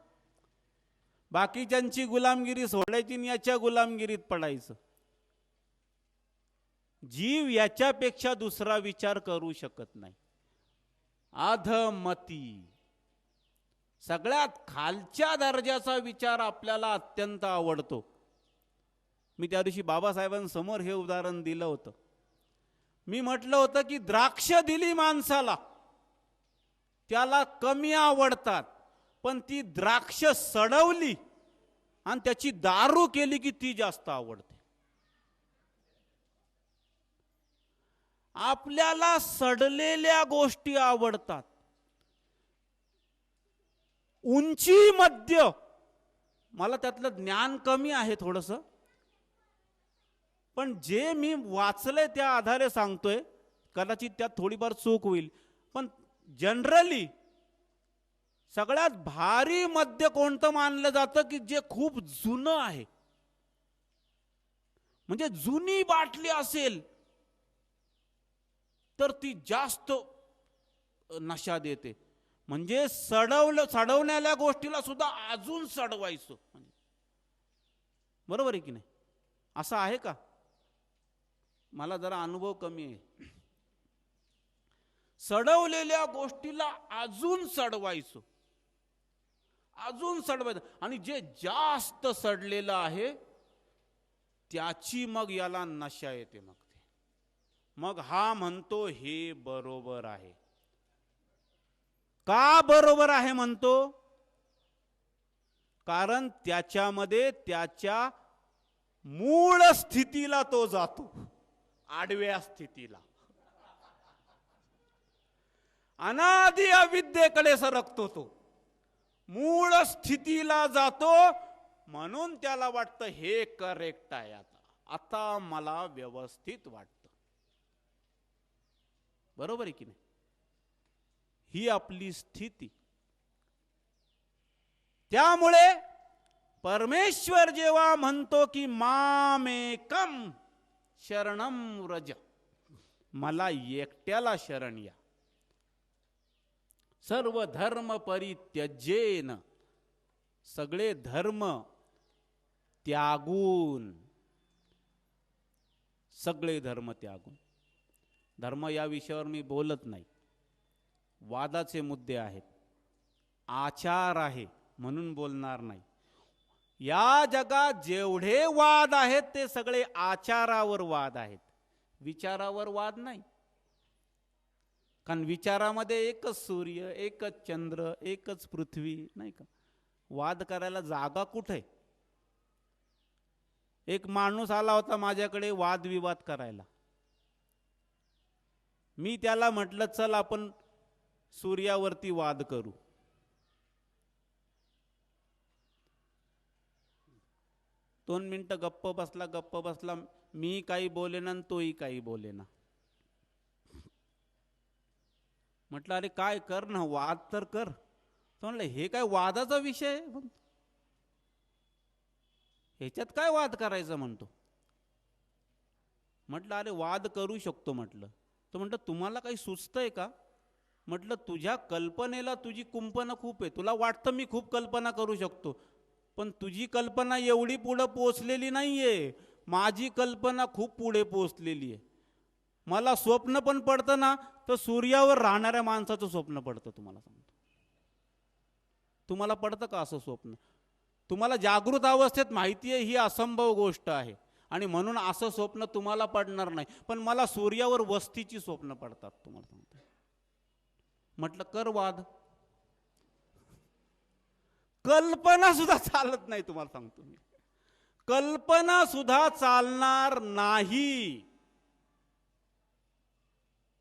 बाकीच्यांची गुलामगिरी सोडायची आणि याच्या गुलामगिरीत पडायचं. जीव याच्यापेक्षा दुसरा विचार करू शकत नाही. अधमती. सगळ्यात खालच्या दर्जाचा विचार आपल्याला अत्यंत आवडतो. मी त्या दिवशी बाबासाहेबांसमोर हे उदाहरण दिलं होतं. मी म्हटलं होतं की द्राक्ष दिली माणसाला त्याला कमी आवडतात, पण ती द्राक्ष सडवली आणि त्याची दारू केली की ती जास्त आवडते. आपल्याला सडलेल्या गोष्टी आवडतात. उंची मध्य, मला त्यातलं ज्ञान कमी आहे थोडंसं, पण जे मी वाचलंय त्या आधारे सांगतोय. कदाचित त्यात थोडीफार चूक होईल, पण जनरली सगळ्यात भारी मद्य कोणतं मानलं जातं की जे खूप जुनं आहे. म्हणजे जुनी बाटली असेल तर ती जास्त नशा देते. म्हणजे सडवण्याल्या गोष्टीला सुद्धा अजून सडवायचं. बरोबर आहे की नाही? असं आहे का? मला जरा अनुभव कमी आहे. सडवलेल्या गोष्टीला अजून सडवायचं, अजून सडवायचं, आणि जे जास्त सडलेलं आहे त्याची मग याला नशा येते. मग हा म्हणतो हे बरोबर आहे. का बरोबर आहे म्हणतो? कारण त्याच्यामध्ये त्याच्या मूळ स्थितीला तो जातो, आडव्या स्थितीला, अनादि अविद्येकडे सरकतो. तो मूळ स्थितीला जातो, म्हणून त्याला वाटतं हे करेक्ट आहे. आता मला व्यवस्थित वाटतं. बरोबर आहे की नाही? ही आपली स्थिती. त्यामुळे परमेश्वर जेव्हा म्हणतो की मामेकम शरणम व्रज, मला एकट्याला शरण या, सर्व धर्म परित्यजेन, सगळे धर्म त्यागून, सगळे धर्म त्यागून. धर्म या विषयावर मी बोलत नाही, वादाचे मुद्दे आहेत, आचार आहे म्हणून बोलणार नाही. या जगात जेवढे वाद आहेत ते सगळे आचारावर वाद आहेत, विचारावर वाद नाही. कारण विचारामध्ये एकच सूर्य, एकच चंद्र, एकच पृथ्वी, नाही का? वाद करायला जागा कुठे? एक माणूस आला होता माझ्याकडे वादविवाद करायला. मी त्याला म्हटलं चल आपण सूर्यावरती वाद करू. दोन मिनिटं गप्प बसला. मी काही बोलेना आणि तोही काही बोलेना. म्हटलं अरे काय कर ना, वाद तर कर. तो म्हणलं हे काय वादाचा विषय आहे, ह्याच्यात काय वाद करायचं म्हणतो. म्हटलं अरे वाद करू शकतो म्हटलं. तो म्हटलं तुम्हाला काही सुचतंय का? म्हटलं तुझ्या कल्पनेला तुझी कुंपणं खूप आहे. तुला वाटतं मी खूप कल्पना करू शकतो, पण तुझी कल्पना एवढी पुढे पोचलेली नाहीये. माझी कल्पना खूप पुढे पोचलेली आहे. मला स्वप्न पण पडतं ना, तर सूर्यावर राहणाऱ्या माणसाचं स्वप्न पडतं. तुम्हाला सांगतो, तुम्हाला पडतं का असं स्वप्न? तुम्हाला जागृत अवस्थेत माहिती आहे ही असंभव गोष्ट आहे, आणि म्हणून असं स्वप्न तुम्हाला पडणार नाही. पण मला सूर्यावर वस्तीची स्वप्न पडतात, तुम्हाला सांगतो. म्हटलं कर वाद. कल्पना सुद्धा चालत नाही, तुम्हाला सांगतो मी. कल्पना सुद्धा चालणार नाही.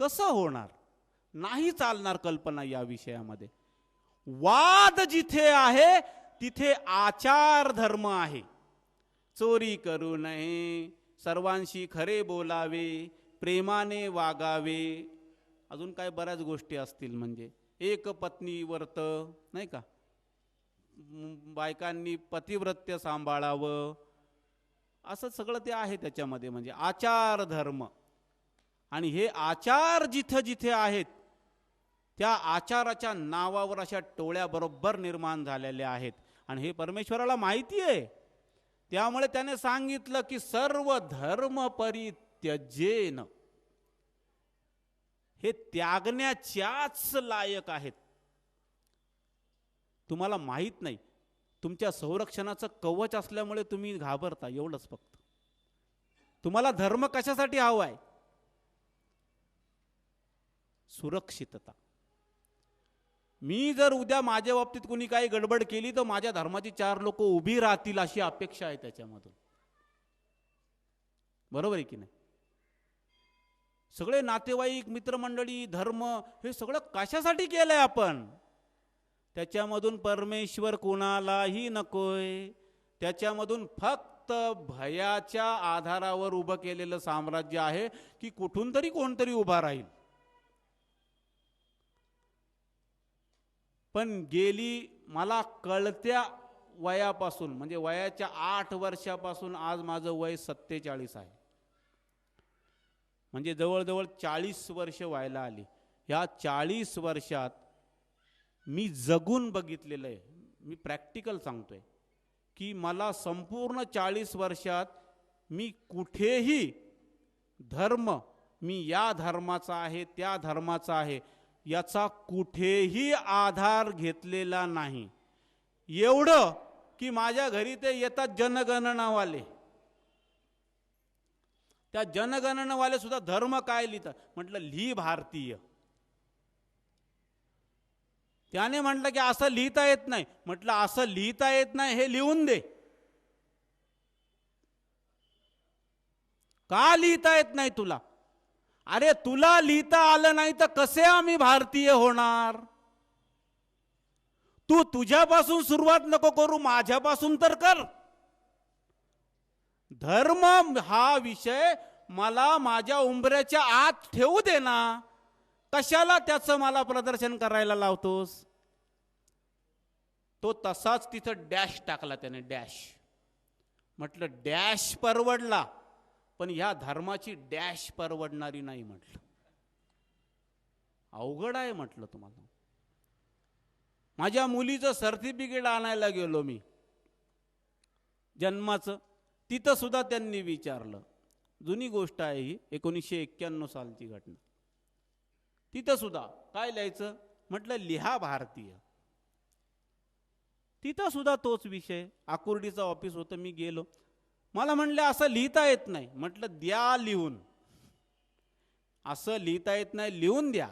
कसं होणार? नाही चालणार कल्पना या विषयामध्ये. वाद जिथे आहे तिथे आचार धर्म आहे. चोरी करू नये, सर्वांशी खरे बोलावे, प्रेमाने वागावे, अजून काय बऱ्याच गोष्टी असतील. म्हणजे एक पत्नी व्रत, नाही का, बायकांनी पतिव्रत्य सांभाळावं, असं सगळं ते आहे त्याच्यामध्ये. म्हणजे आचार धर्म. आणि हे आचार जिथे जिथे आहेत त्या आचाराच्या नावावर अशा टोळ्या बरोबर निर्माण झालेल्या आहेत. आणि हे परमेश्वराला माहिती आहे. त्यामुळे त्याने सांगितलं की सर्व धर्म परित्यजेन, हे त्यागण्याच्याच लायक आहेत. तुम्हाला माहीत नाही, तुमच्या संरक्षणाचं कवच असल्यामुळे तुम्ही घाबरता, एवढंच फक्त. तुम्हाला धर्म कशासाठी हवा आहे? सुरक्षितता. मी जर उद्या माझ्या बाबतीत कोणी काही गडबड केली तर माझ्या धर्माची 4 लोक उभी राहतील अशी अपेक्षा आहे त्याच्यामधून. बरोबर आहे की नाही? सगळे नातेवाईक, मित्रमंडळी, धर्म हे सगळं कशासाठी केलंय आपण? त्याच्यामधून परमेश्वर कोणालाही नकोय. त्याच्यामधून फक्त भयाच्या आधारावर उभं केलेलं साम्राज्य आहे की कुठून तरी कोणतरी उभा राहील. पण गेली मला कळत्या वयापासून, म्हणजे वयाच्या 8 वर्षापासून आज माझं वय 47 आहे, म्हणजे जवळजवळ 40 वर्ष व्हायला आली. या 40 वर्षात मी जगून बघितलेलं आहे. मी प्रॅक्टिकल सांगतोय की मला संपूर्ण 40 वर्षात मी कुठेही धर्म, मी या धर्माचा आहे त्या धर्माचा आहे याचा कुठेही आधार घेतलेला नाही. एवढं की माझ्या घरी ते येतात जनगणनावाले, त्या जनगणनावाले सुद्धा धर्म काय लिहितात. म्हटलं लिही भारतीय. त्याने म्हटलं की असं लिहिता येत नाही. म्हटलं असं लिहिता येत नाही हे लिहून दे. का लिहिता येत नाही तुला? अरे तुला लिहिता आलं नाही तर कसे आम्ही भारतीय होणार? तू तुझ्यापासून सुरुवात नको करू, माझ्यापासून तर कर. धर्म हा विषय मला माझ्या उंबऱ्याच्या आत ठेवू दे ना. कशाला त्याचं मला प्रदर्शन करायला लावतोस? तो तसाच तिथं डॅश टाकला त्याने, डॅश. म्हटलं डॅश परवडला, पण ह्या धर्माची डॅश परवडणारी नाही. म्हटलं अवघड आहे. म्हटलं तुम्हाला. माझ्या मुलीचं सर्टिफिकेट आणायला गेलो मी जन्माचं. तिथं सुद्धा त्यांनी विचारलं. जुनी गोष्ट आहे ही, 1991 सालची घटना. तिथं सुद्धा काय लिहायचं? म्हटलं लिहा भारतीय. तिथं सुद्धा तोच विषय. आकुर्डीचं ऑफिस होतं, मी गेलो. मला म्हणले असं लिहिता येत नाही. म्हटलं द्या लिहून. असं लिहिता येत नाही, लिहून द्या.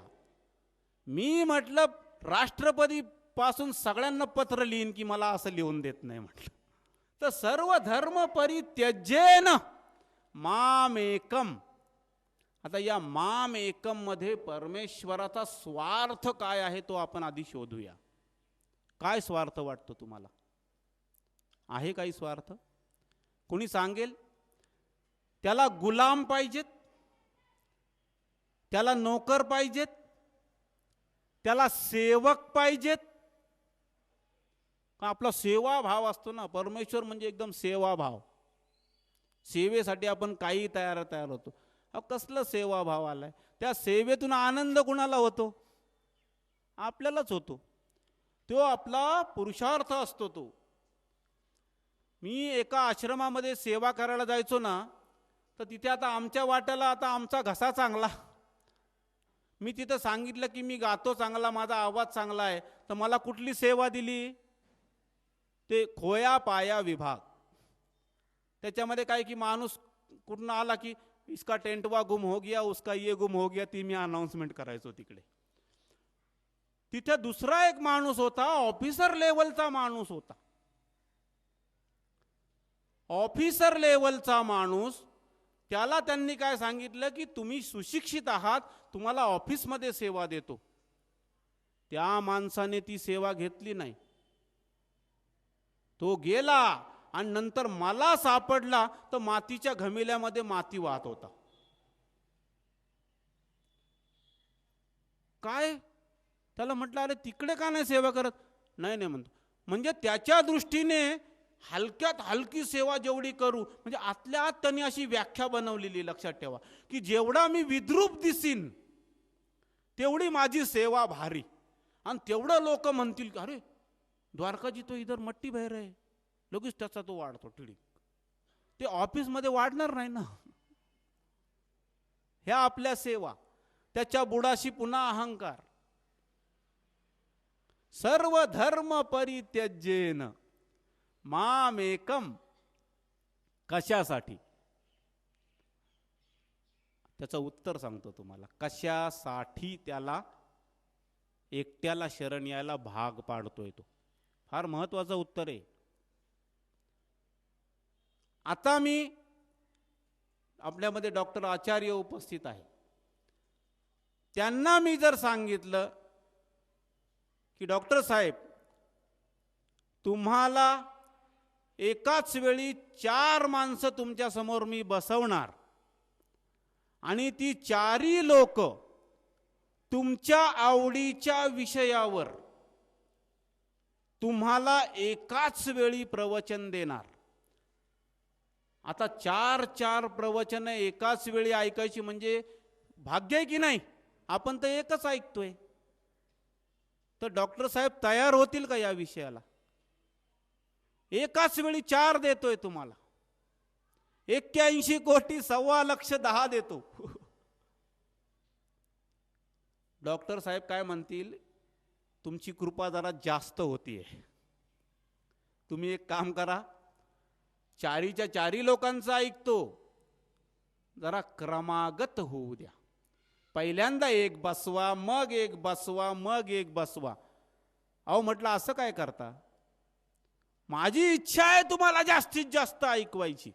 मी म्हटलं राष्ट्रपती पासून सगळ्यांना पत्र लिहीन की मला असं लिहून देत नाही. म्हटलं तर सर्व धर्म परित्यजेन माम एकम. आता या माम एकम मध्ये परमेश्वराचा स्वार्थ काय आहे तो आपण आधी शोधूया. काय स्वार्थ वाटतो तुम्हाला? आहे काही स्वार्थ? कोणी सांगेल? त्याला गुलाम पाहिजेत, त्याला नोकर पाहिजेत, त्याला सेवक पाहिजेत. आपला सेवाभाव असतो ना. परमेश्वर म्हणजे एकदम सेवाभाव. सेवेसाठी आपण काही तयार होतो. कसलं सेवाभाव आलाय? त्या सेवेतून आनंद कुणाला होतो? आपल्यालाच होतो. तो आपला पुरुषार्थ असतो तो. मी एका आश्रमामध्ये सेवा करायला जायचो ना, तर तिथे आता आमच्या वाट्याला आता आमचा घसा चांगला. मी तिथं सांगितलं की मी गातो चांगला, माझा आवाज चांगला आहे, तर मला कुठली सेवा दिली? ते खोया पाया विभाग. त्याच्यामध्ये काय की माणूस कुठून आला की इसका टेंटवा गुम हो गया, उसका ये गुम हो गया, ती मी अनाउन्समेंट करायचो तिकडे. तिथे दुसरा एक माणूस होता, ऑफिसर लेवलचा माणूस होता. ऑफिसर लेवलचा माणूस. त्याला त्यांनी काय सांगितलं की तुम्ही सुशिक्षित आहात, तुम्हाला ऑफिसमध्ये सेवा देतो. त्या माणसाने ती सेवा घेतली नाही. तो गेला आणि नंतर मला सापडला तर मातीच्या घमिल्यामध्ये माती वाहत होता. काय? त्याला म्हटलं अरे तिकडे का नाही सेवा करत? नाही नाही म्हणतो. म्हणजे त्याच्या दृष्टीने हलक्यात हलकी सेवा जेवढी करू, म्हणजे आतल्या आत त्यांनी अशी व्याख्या बनवलेली. लक्षात ठेवा की जेवढा मी विद्रूप दिसीन तेवढी माझी सेवा भारी. आणि तेवढं लोक म्हणतील अरे द्वारकाजी तो इधर मट्टी बह रहे, लगेच त्याचा तो वाढतो टिळिक. ते ऑफिसमध्ये वाढणार नाही ना. ह्या आपल्या सेवा. त्याच्या बुडाशी पुन्हा अहंकार. सर्व धर्म परित्यज्येन मामेकम. कशासाठी? त्याचं उत्तर सांगतो तुम्हाला. कशासाठी त्याला एकट्याला शरण यायला भाग पाडतोय तो? फार महत्वाचं उत्तर आहे. आता मी आपल्यामध्ये डॉक्टर आचार्य उपस्थित आहे, त्यांना मी जर सांगितलं की डॉक्टर साहेब, तुम्हाला एकाच वेळी 4 माणसं तुमच्या समोर मी बसवणार आणि ती 4ही लोक तुमच्या आवडीच्या विषयावर तुम्हाला एकाच वेळी प्रवचन देणार. आता 4 प्रवचन एकाच वेळी ऐकायची म्हणजे भाग्य आहे की नाही? आपण तर एकच ऐकतोय. तर डॉक्टर साहेब तयार होतील का या विषयाला? एकाच वेळी 4 देतोय तुम्हाला. 81 कोटी 1.25 देतो. डॉक्टर साहेब काय म्हणतील? तुमची कृपा जरा जास्त होतीये. तुम्ही एक काम करा, 4च्या 4 लोकांचं ऐकतो, जरा क्रमागत होऊ द्या. पहिल्यांदा एक बसवा, मग एक बसवा, मग एक बसवा. अहो म्हटलं असं काय करता? माझी इच्छा आहे तुम्हाला जास्तीत जास्त ऐकवायची.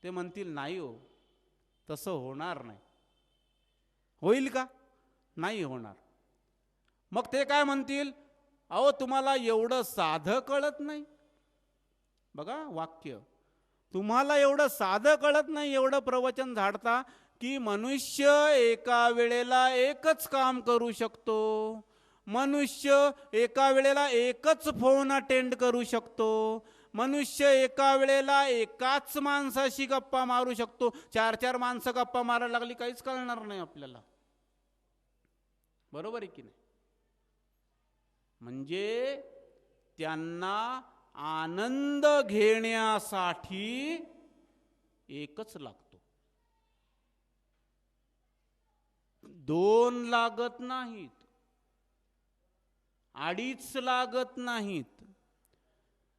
ते म्हणतील नाही हो, तसं होणार नाही. होईल का? नाही होणार. मग ते काय म्हणतील? अहो तुम्हाला एवढं साधं कळत नाही. बघा वाक्य, तुम्हाला एवढं साधं कळत नाही, एवढं प्रवचन झाडता की मनुष्य एका वेळेला एकच काम करू शकतो. मनुष्य एका वेळेला एकच फोन अटेंड करू शकतो. मनुष्य एका वेळेला एकाच माणसाशी गप्पा मारू शकतो. 4 माणसं गप्पा मारायला लागली काहीच कळणार नाही आपल्याला. बरोबर आहे की नाही? म्हणजे त्यांना आनंद घेण्यासाठी एकच लागतो, 2 लागत नाहीत, 2.5 लागत नाहीत,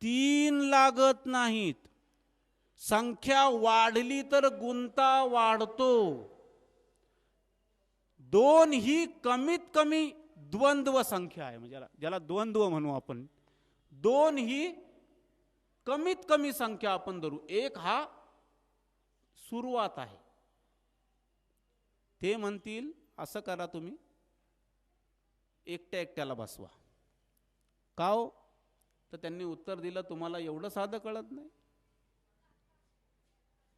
3 लागत नाहीत. संख्या वाढली तर गुंता वाढतो. 2 ही कमीत कमी द्वंद्व संख्या आहे. म्हणजे ज्याला द्वंद्व म्हणू आपण. 2 ही कमीत कमी संख्या आपण धरू. 1 हा सुरुवात आहे. ते म्हणतील असं करा, तुम्ही एकट्याला बसवा. का हो? तर त्यांनी उत्तर दिलं, तुम्हाला एवढं साधं कळत नाही,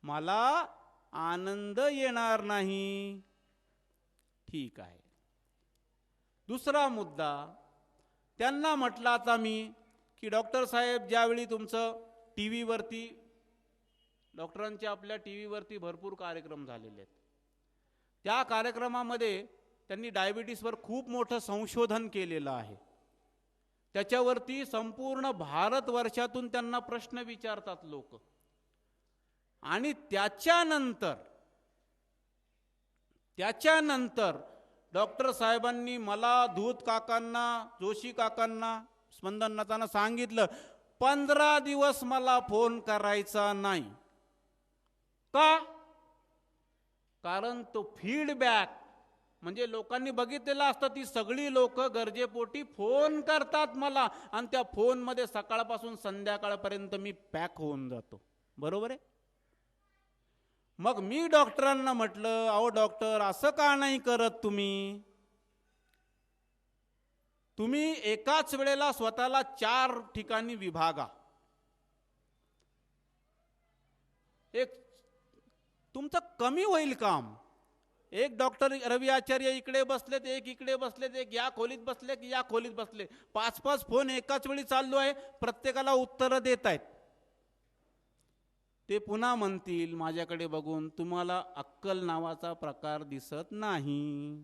मला आनंद येणार नाही. ठीक आहे. दुसरा मुद्दा त्यांना म्हटलं आता मी की डॉक्टर साहेब, ज्यावेळी तुमचं टीव्हीवरती, डॉक्टरांचे आपल्या टीव्हीवरती भरपूर कार्यक्रम झालेले आहेत, त्या कार्यक्रमामध्ये त्यांनी डायबिटीसवर खूप मोठं संशोधन केलेलं आहे. त्याच्यावरती संपूर्ण भारतवर्षातून त्यांना प्रश्न विचारतात लोक. आणि त्याच्यानंतर डॉक्टर साहेबांनी मला, धूत काकांना, जोशी काकांना, स्पंदननाथांना सांगितलं, 15 दिवस मला फोन करायचा नाही. का? कारण तो फीडबॅक म्हणजे लोकांनी बघितलेलं असतं, ती सगळी लोक गरजेपोटी फोन करतात मला आणि त्या फोनमध्ये सकाळपासून संध्याकाळपर्यंत मी पॅक होऊन जातो. बरोबर आहे? मग मी डॉक्टरांना म्हटलं, अहो डॉक्टर, असं का नाही करत तुम्ही? तुम्ही एकाच वेळेला स्वतःला 4 ठिकाणी विभागा. एक तुमचं कमी होईल काम. एक डॉक्टर रवी आचार्य इकडे बसलेत, एक इकडे बसलेत, एक या खोलीत बसले की या खोलीत बसले. 5-5 फोन एकाच वेळी चालू आहे, प्रत्येकाला उत्तरं देत आहेत. ते पुन्हा म्हणतील माझ्याकडे बघून, तुम्हाला अक्कल नावाचा प्रकार दिसत नाही.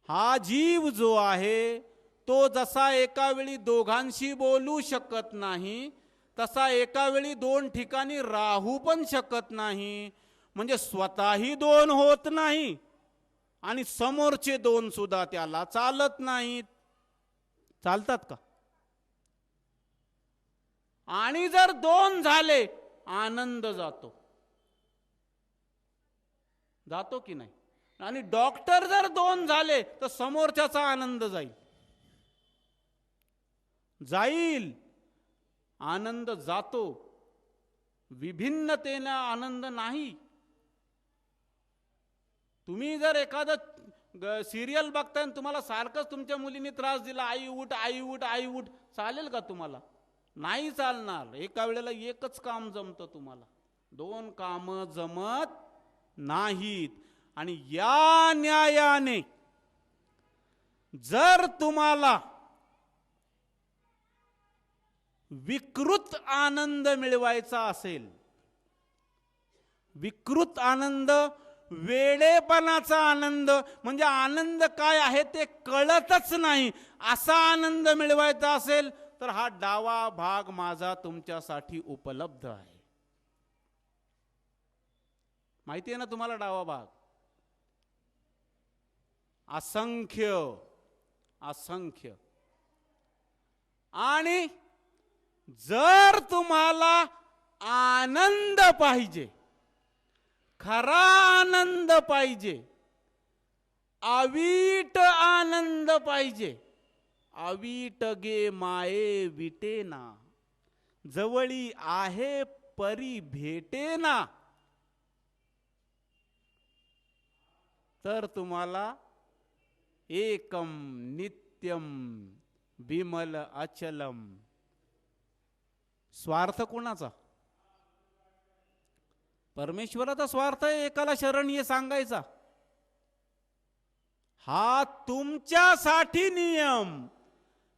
हा जीव जो आहे तो जसा एका वेळी दोघांशी बोलू शकत नाही, तसा एका वेळी 2 ठिकाणी राहू पण शकत नाही. म्हणजे स्वतःही 2 होत नाही आणि समोरचे दोन सुद्धा त्याला चालत नाहीत. चालतात का? आणि जर दोन झाले, आनंद जातो. जातो की नाही? आणि डॉक्टर जर दोन झाले तर समोरच्याचा आनंद जाईल. जाईल, आनंद जातो. विभिन्नतेने आनंद नाही. तुम्ही जर एखादं सिरियल बघताय आणि तुम्हाला सारखंच तुमच्या मुलीने त्रास दिला, आई उठ आई उठ आई उठ, चालेल का तुम्हाला? नाही चालणार. एका वेळेला एकच काम जमतं तुम्हाला, दोन काम जमत नाहीत. आणि या न्यायाने जर तुम्हाला विकृत आनंद मिळवायचा असेल, विकृत आनंद, वेडेपणाचा आनंद, म्हणजे आनंद काय आहे ते कळतच नाही, असा आनंद मिळवायचा असेल तर हा डावा भाग माझा तुमच्यासाठी उपलब्ध आहे. माहिती आहे ना तुम्हाला डावा भाग? असंख्य असंख्य. आणि जर तुम्हाला आनंद पाहिजे, खरा आनंद पाहिजे, अवीट आनंद पाहिजे, अवीट गे माये विटेना, जवळी आहे परी भेटेना, तर तुम्हाला एकम नित्यम विमल अचलम. स्वार्थ कोणाचा? परमेश्वराचा स्वार्थ आहे एकाला शरण ये सांगायचा. हा तुमच्यासाठी नियम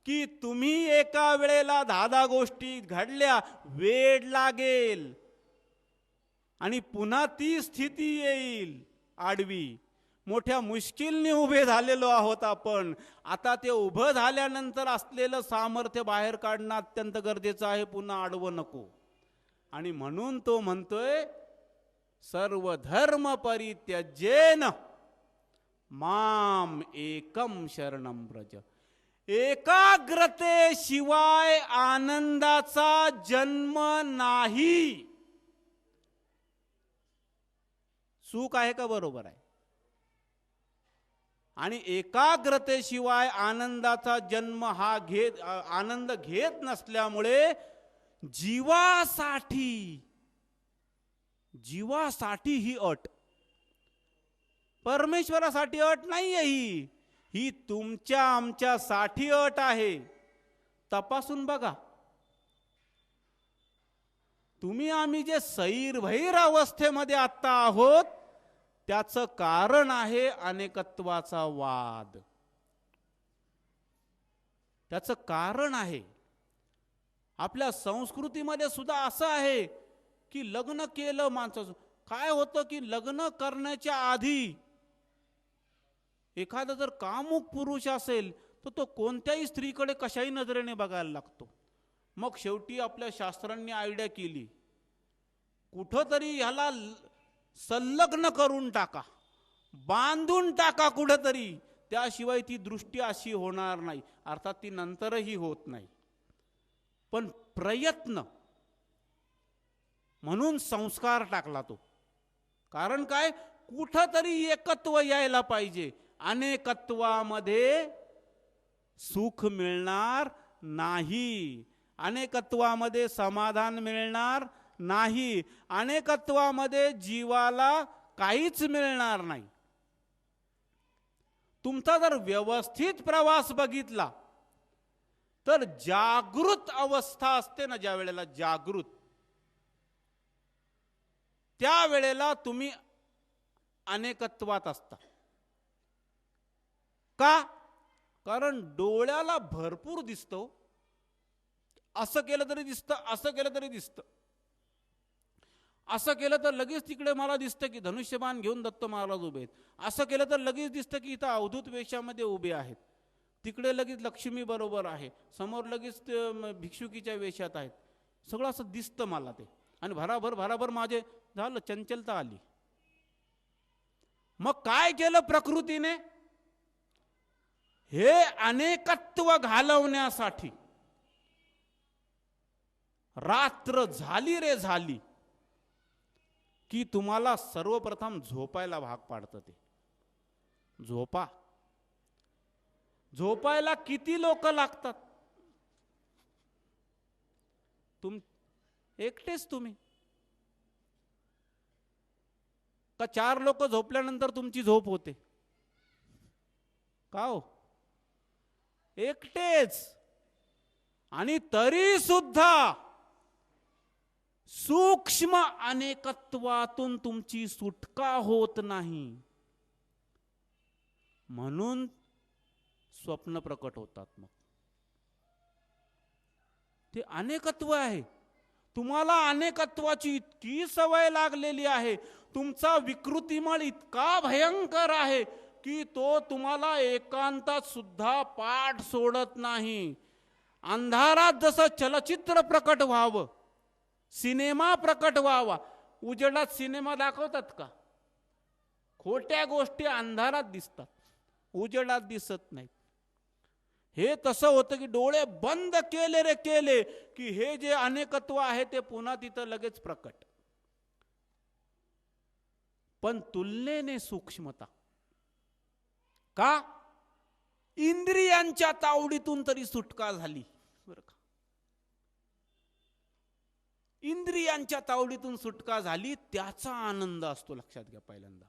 की तुम्ही एका वेळेला 10 गोष्टी घडल्या, वेळ लागेल आणि पुन्हा ती स्थिती येईल आडवी. मोठ्या मुश्किलने उभे झालेलो आहोत आपण. आता ते उभं झाल्यानंतर असलेलं सामर्थ्य बाहेर काढणं अत्यंत गरजेचं आहे, पुन्हा आडवं नको. आणि म्हणून तो म्हणतोय, सर्व धर्म परित्यजेन माम एकम शरणम व्रज. एकाग्रतेशिवाय आनंदाचा जन्म नाही. चूक आहे का बरोबर आहे? आणि एकाग्रतेशिवाय आनंदाचा जन्म हा आनंद घेत नसल्यामुळे जीवासाठी ही अट, परमेश्वरासाठी अट नाहीये. ही तुमच्या आमच्यासाठी अट आहे. तपासून बघा. तुम्ही आम्ही जे सैरभैर अवस्थेमध्ये आता आहोत त्याचं कारण आहे अनेकत्वाचा वाद. त्याचं कारण आहे, आपल्या संस्कृतीमध्ये सुद्धा असं आहे की लग्न केलं माणसाचं. काय होतं की लग्न करण्याच्या आधी एखादा जर कामुक पुरुष असेल तर तो कोणत्याही स्त्रीकडे कशाही नजरेने बघायला लागतो. मग शेवटी आपल्या शास्त्रांनी आयडिया केली, कुठंतरी ह्याला संलग्न करून टाका, बांधून टाका कुठंतरी, त्याशिवाय ती दृष्टी अशी होणार नाही. अर्थात ती नंतरही होत नाही, पण प्रयत्न म्हणून संस्कार टाकला तो. कारण काय, कुठंतरी एकत्व यायला पाहिजे. अनेकत्वामध्ये सुख मिळणार नाही, अनेकत्वामध्ये समाधान मिळणार नाही, अनेकत्वामध्ये जीवाला काहीच मिळणार नाही. तुमचा जर व्यवस्थित प्रवास बघितला तर जागृत अवस्था असते ना, ज्या वेळेला जागृत, त्या वेळेला तुम्ही अनेकत्वात असता. का? कारण डोळ्याला भरपूर दिसतो. असं केलं तरी दिसतं, असं केलं तरी दिसतं, असं केलं तर लगेच तिकडे मला दिसतं की धनुष्यबाण घेऊन दत्त महाराज उभे आहेत. असं केलं तर लगेच दिसतं की इथं अवधूत वेशामध्ये उभे आहेत. तिकडे लगेच लक्ष्मी बरोबर आहे, समोर लगेच भिक्षुकीच्या वेशात आहेत. सगळं असं दिसतं मला ते. आणि भराभर माझे झालं, चंचलता आली. मग काय केलं प्रकृतीने? हे अनेकत्व घालवण्यासाठी रात्र झाली रे झाली की तुम्हाला सर्वप्रथम झोपायला भाग पाडतं. ते झोपा. झोपायला किती लोक लागतात? एकटेच तुम्ही का 4 लोक झोपल्यानंतर तुमची झोप होते का हो? एकटेच. आणि तरी सुद्धा सूक्ष्म अनेकत्वातून तुमची सुटका होत नाही. म्हणून स्वप्न प्रकट होतात. मग ते अनेकत्व आहे. तुम्हाला अनेकत्वाची इतकी सवय लागलेली आहे, तुमचा विकृतिमळ इतका भयंकर आहे की तो तुम्हाला एकांतात सुद्धा पाठ सोडत नाही. अंधारात जसं चलचित्र प्रकट व्हावं, सिनेमा प्रकट व्हावा. उजेडात सिनेमा दाखवतात का? खोट्या गोष्टी अंधारात दिसतात, उजेडात दिसत नाहीत. हे तसं होतं की डोळे बंद केले रे केले की हे जे अनेकत्व आहे ते पुन्हा तिथं लगेच प्रकट. पण तुलनेने सूक्ष्मता का? इंद्रियांच्या तावडीतून तरी सुटका झाली बरं का. इंद्रियांच्या तावडीतून सुटका झाली, त्याचा आनंद असतो. लक्षात घ्या. पहिल्यांदा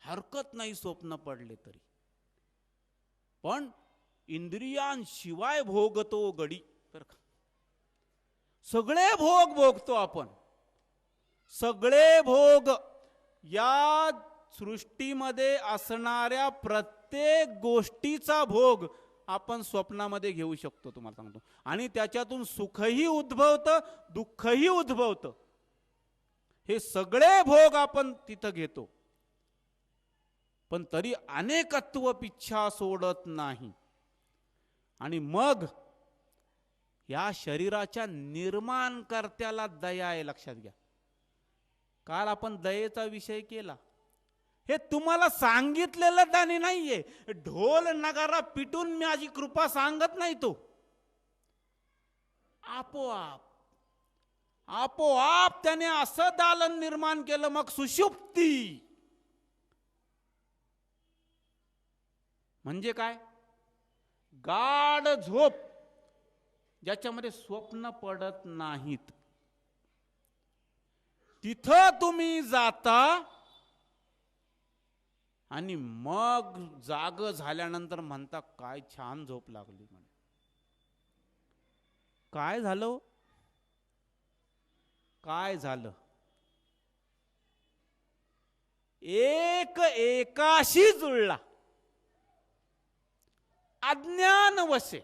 हरकत नाही स्वप्न पडले तरी, पण इंद्रियांशिवाय भोगतो गडी बरं का. सगळे भोग भोगतो आपण. सगळे भोग, या सृष्टीमध्ये असणाऱ्या प्रत्येक गोष्टीचा भोग आपण स्वप्नामध्ये घेऊ शकतो. तुम्हाला सांगतो. आणि त्याच्यातून सुखही उद्भवतं, दुःखही उद्भवतं. हे सगळे भोग आपण तिथं घेतो. पण तरी अनेकत्व पिच्छा सोडत नाही. आणि मग या शरीराच्या निर्माणकर्त्याला दया आहे. लक्षात घ्या. काल आपण दयेचा विषय केला. हे तुम्हाला सांगितलेलं त्याने नाहीये. ढोल नगारा पिटून माझी कृपा सांगत नाही तो. आपोआप आपोआप त्याने असं दालन निर्माण केलं. मग सुषुप्ती म्हणजे काय? गाढ झोप, ज्याच्यामध्ये स्वप्न पडत नाहीत. तिथं तुम्ही जाता आणि मग जाग झाल्यानंतर म्हणता काय छान झोप लागली म्हणे. काय झालं? काय झालं? एक एकाशी जुळला. अज्ञान वशे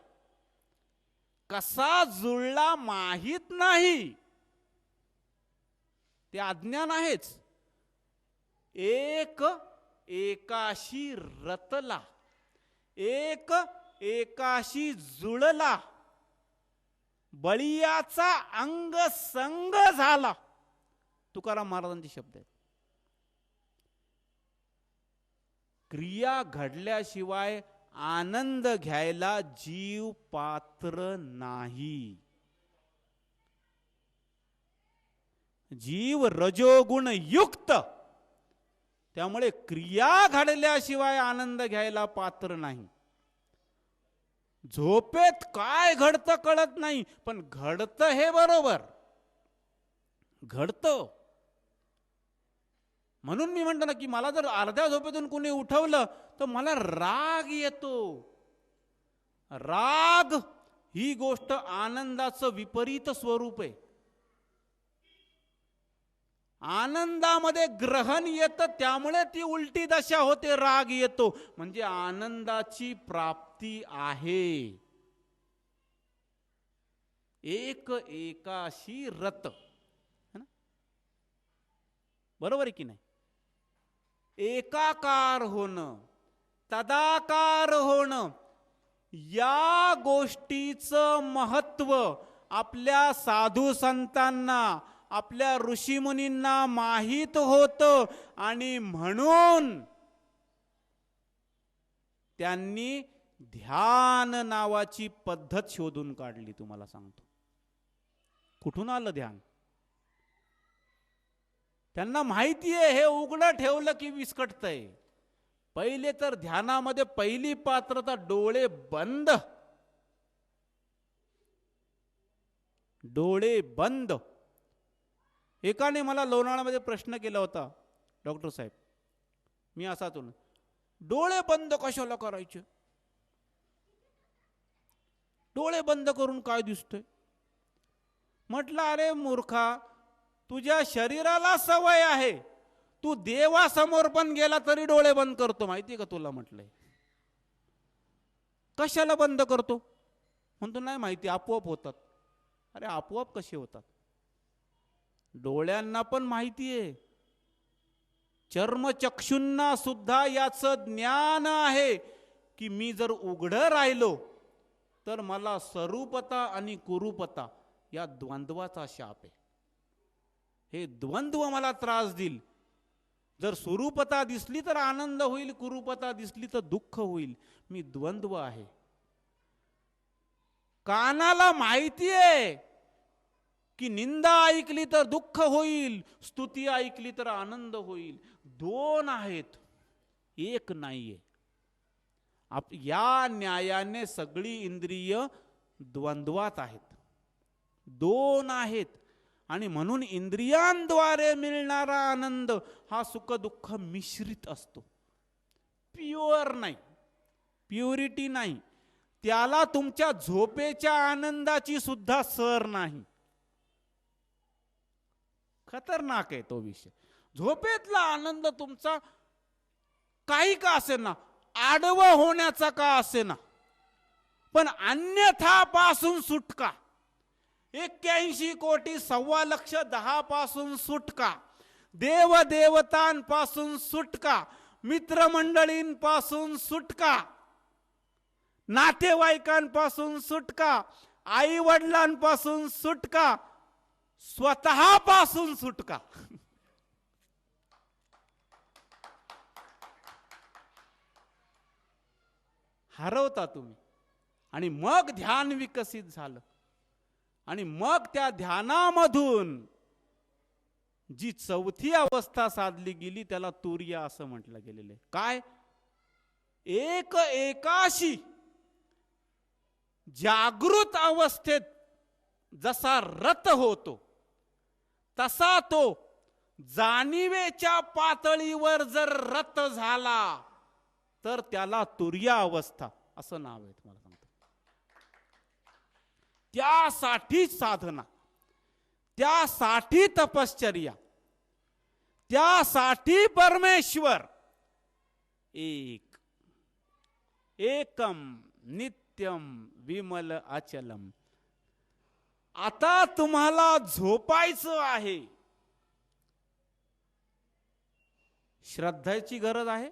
कसा जुळला माहित नाही. ते अज्ञान आहेच. एक एकाशी रतला, एक एकाशी जुळला, बळीयाचा अंग संग झाला. तुकाराम महाराजांचे शब्द आहेत. क्रिया घडल्याशिवाय आनंद घ्यायला जीव पात्र नाही. जीव रजोगुण युक्त, त्यामुळे क्रिया घडल्याशिवाय आनंद घ्यायला पात्र नाही. झोपेत काय घडतं कळत नाही, पण घडतं हे बरोबर घडतं. म्हणून मी म्हणतो ना की मला जर अर्ध्या झोपेतून कोणी उठवलं तर मला राग येतो. राग ही गोष्ट आनंदाचं विपरीत स्वरूप आहे. आनंदामध्ये ग्रहण येतं, त्यामुळे ती उलटी दशा होते, राग येतो. म्हणजे आनंदाची प्राप्ती आहे. एक एकाशी रत, बरोबर आहे की नाही? एकाकार होणं, तदाकार होणं, या गोष्टीचं महत्व आपल्या साधू संतांना, आपल्या ऋषीमुनींना माहीत होतं. आणि म्हणून त्यांनी ध्यान नावाची पद्धत शोधून काढली. तुम्हाला सांगतो कुठून आलं ध्यान. त्यांना माहिती आहे हे उघडं ठेवलं की विस्कटतंय. पहिले तर ध्यानामध्ये पहिली पात्रता डोळे बंद. डोळे बंद. एकाने मला लोणावळ्यामध्ये प्रश्न केला होता, डॉक्टर साहेब मी असाच डोळे बंद कशाला करायचे, डोळे बंद करून काय दिसतंय. म्हटलं अरे मूर्खा, तुझ्या शरीराला सवय आहे, तू देवासमोर पण गेला तरी डोळे बंद करतो, माहिती का तुला. म्हटलंय कशाला बंद करतो. म्हणतो नाही माहिती, आपोआप होतात. अरे आपोआप कसे होतात. डोळ्यांना पण माहिती आहे, चर्मचक्षुंना सुद्धा याचं ज्ञान आहे की मी जर उघडं राहिलो तर मला स्वरूपता आणि कुरूपता या द्वंद्वाचा शाप आहे. हे द्वंद्व मला त्रास देईल. जर स्वरूपता दिसली तर आनंद होईल, कुरूपता दिसली तर दुःख होईल. मी द्वंद्व आहे. कानाला माहिती आहे की निंदा ऐकली तर दुःख होईल, स्तुती ऐकली तर आनंद होईल. दोन आहेत, एक नाहीये. या न्यायाने सगळी इंद्रिय द्वंद्वात आहेत, दोन आहेत. आणि म्हणून इंद्रियांद्वारे मिळणारा आनंद हा सुख दुःख मिश्रित असतो, प्युअर नाही, प्युरिटी नाही. त्याला तुमच्या झोपेच्या आनंदाची सुद्धा सर नाही. खतरनाक आहे तो विषय. झोपेतला आनंद तुमचा काही का असे ना, आडवं होण्याचा का असे ना, पण अन्यथा पासून सुटका, 81 कोटी 1.25 पासून सुटका, देवदेवतांपासून सुटका, मित्रमंडळींपासून सुटका, नातेवाईकांपासून सुटका, आई वडिलांपासून सुटका, स्वतःपासून सुटका. हरवता तुम्ही. आणि मग ध्यान विकसित झालं आणि मग त्या ध्यानामधून जी चौथी अवस्था साधली गेली त्याला तुर्य असं म्हटलं गेलेलं आहे. काय? एक एकाशी जागृत अवस्थेत जसा रत होतो तसा तो जाणीवेच्या पातळीवर जर रत झाला तर त्याला तुर्य अवस्था असं नाव आहे. तुम्हाला सांगतो त्यासाठी साधना, त्यासाठी तपश्चर्या, त्यासाठी परमेश्वर एक, एकम नित्यम विमल अचलम. आता तुम्हाला झोपायचं आहे, श्रद्धेची गरज आहे.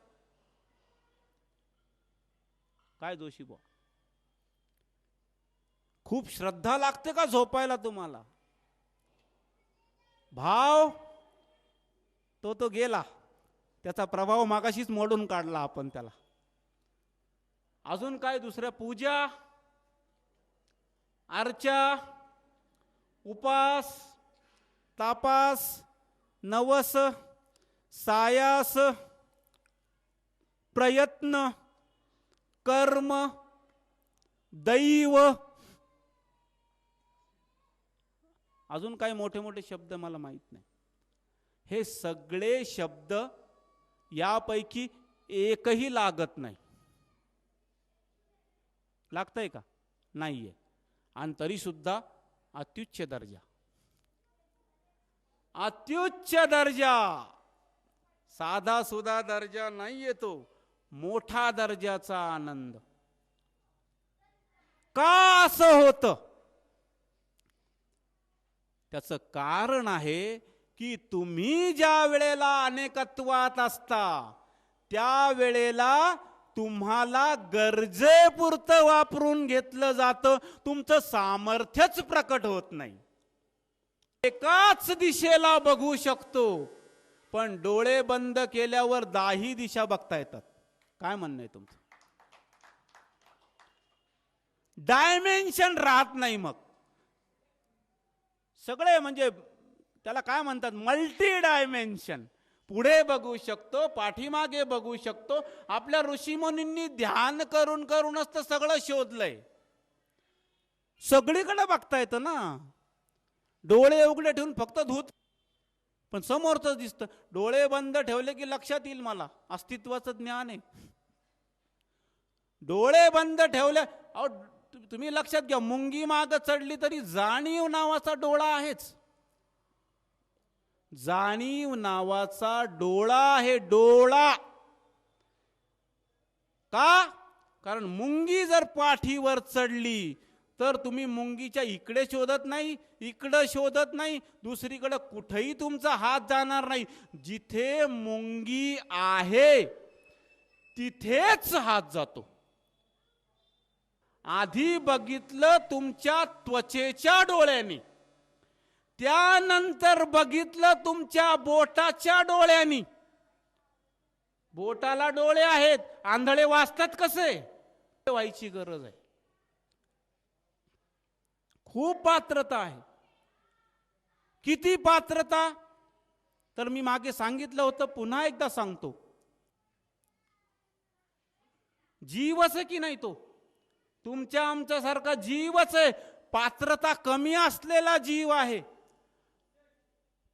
काय दोषी बुवा, खूप श्रद्धा लागते का झोपायला तुम्हाला? भाव तो गेला, त्याचा प्रभाव मागाशीच मोडून काढला आपण त्याला. अजून काय दुसऱ्या पूजा अर्चा, उपास, तापास, नवस, सायास, प्रयत्न, कर्म, दैव, अजून काही मोठे मोठे शब्द मला माहित नाही. हे सगळे शब्द यापैकी एकही लागत नाही. लागतंय का? नाहीये. आणि तरी सुद्धा अत्युच्च दर्जा, अत्युच्च दर्जा, साधा सुधा दर्जा नाही येतो, मोठा दर्जाचा आनंद. का असं होतं? त्याचं कारण आहे की तुम्ही ज्या वेळेला अनेकत्वात असता त्या वेळेला तुम्हाला गरजेपुरतं वापरून घेतलं जातं, तुमचं सामर्थ्यच प्रकट होत नाही. एकाच दिशेला बघू शकतो पण डोळे बंद केल्यावर 10 दिशा बघता येतात. काय म्हणणं आहे तुमचं? डायमेन्शन राहत नाही. मग सगळे म्हणजे त्याला काय म्हणतात, मल्टी डायमेन्शन. पुढे बघू शकतो, पाठीमागे बघू शकतो. आपल्या ऋषीमुनींनी ध्यान करून करूनच तर सगळं शोधलंय. सगळीकडे बघता येतं ना. डोळे उघडे ठेवून फक्त धूत पण समोरच दिसतं. डोळे बंद ठेवले की लक्षात येईल मला अस्तित्वाचं ज्ञान आहे. डोळे बंद ठेवले, अहो तुम्ही लक्षात घ्या, मुंगी माग चढली तरी जाणीव नावाचा डोळा आहेच. जाणीव नावाचा डोळा आहे, डोळा. का? कारण मुंगी जर पाठीवर चढली तर तुम्ही मुंगीच्या इकडे शोधत नाही, इकडे शोधत नाही, दुसरीकडे कुठेही तुमचा हात जाणार नाही. जिथे मुंगी आहे तिथेच हात जातो. आधी बघितलं तुमच्या त्वचेच्या डोळ्यांनी, त्यानंतर बघितलं तुमच्या बोटाच्या डोळ्यांनी. बोटाला डोळे आहेत, आंधळे वाचतात कसे? व्हायची गरज आहे. खूप पात्रता आहे. किती पात्रता? तर मी मागे सांगितलं होतं, पुन्हा एकदा सांगतो. जीवच आहे की नाही तो? तुमच्या आमच्यासारखा जीवच आहे. पात्रता कमी असलेला जीव आहे.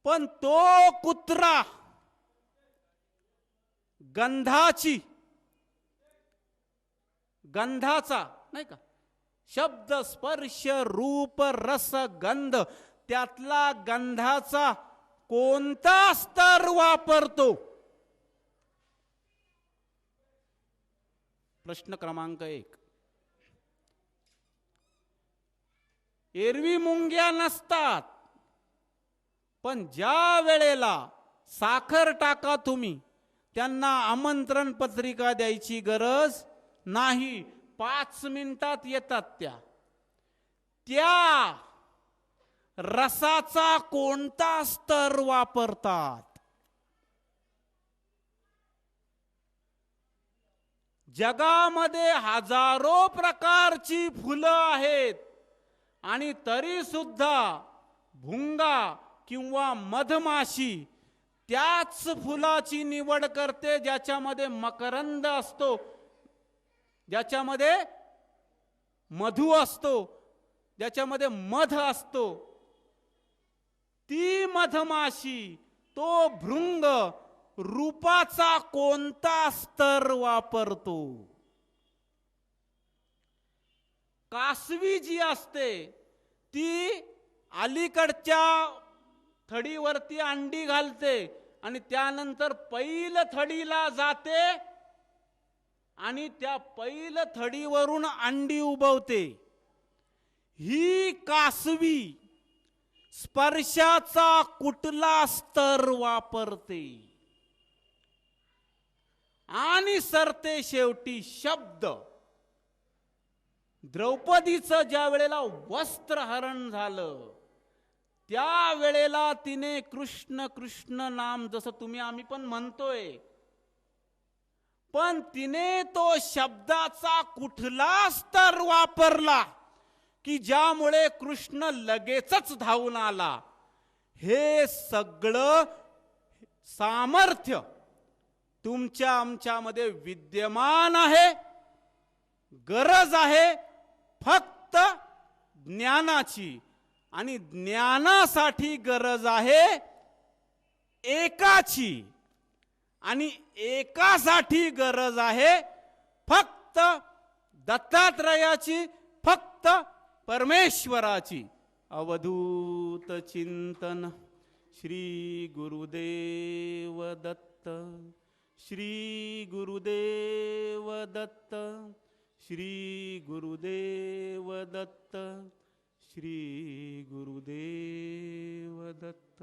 पण तो कुत्रा गंधाचा नाही का, शब्द स्पर्श रूप रस गंध, त्यातला गंधाचा कोणता स्तर वापरतो? प्रश्न क्रमांक 1. एरवी मुंग्या नसतात, पण ज्या वेळेला साखर टाका तुम्ही, त्यांना आमंत्रण पत्रिका द्यायची गरज नाही. 5 मिनिटात येतात. त्या रसाचा कोणता स्तर वापरतात? जगामध्ये हजारो प्रकारची फुलं आहेत आणि तरी सुद्धा भुंगा किंवा मधमाशी त्याच फुलाची निवड करते ज्याच्यामध्ये मकरंद असतो, ज्याच्यामध्ये मधु असतो, ज्याच्यामध्ये मध असतो. ती मधमाशी, तो भृंग रूपाचा कोणता स्तर वापरतो? कासवी जी असते ती अलीकडच्या थडीवरती अंडी घालते आणि त्यानंतर पैल थडीला जाते आणि त्या पैल थडीवरून अंडी उबवते. ही कासवी स्पर्शाचा कुठला स्तर वापरते? आणि सरते शेवटी शब्द. द्रौपदीचं ज्या वेळेला वस्त्रहरण झालं त्या वेळेला तिने कृष्ण कृष्ण नाम, जसं तुम्ही आम्ही पण म्हणतोय, पण तिने तो शब्दाचा कुठला स्तर वापरला की ज्यामुळे कृष्ण लगेचच धावून आला? हे सगळं सामर्थ्य तुमच्या आमच्यामध्ये विद्यमान आहे. गरज आहे फक्त ज्ञानाची, आणि ज्ञानासाठी गरज आहे एकाची, आणि एकासाठी गरज आहे फक्त दत्तात्रयाची, फक्त परमेश्वराची. अवधूत चिंतन. श्री गुरुदेव दत्त. श्री गुरुदेव दत्त. श्री गुरुदेव दत्त. श्री गुरुदेव दत्त.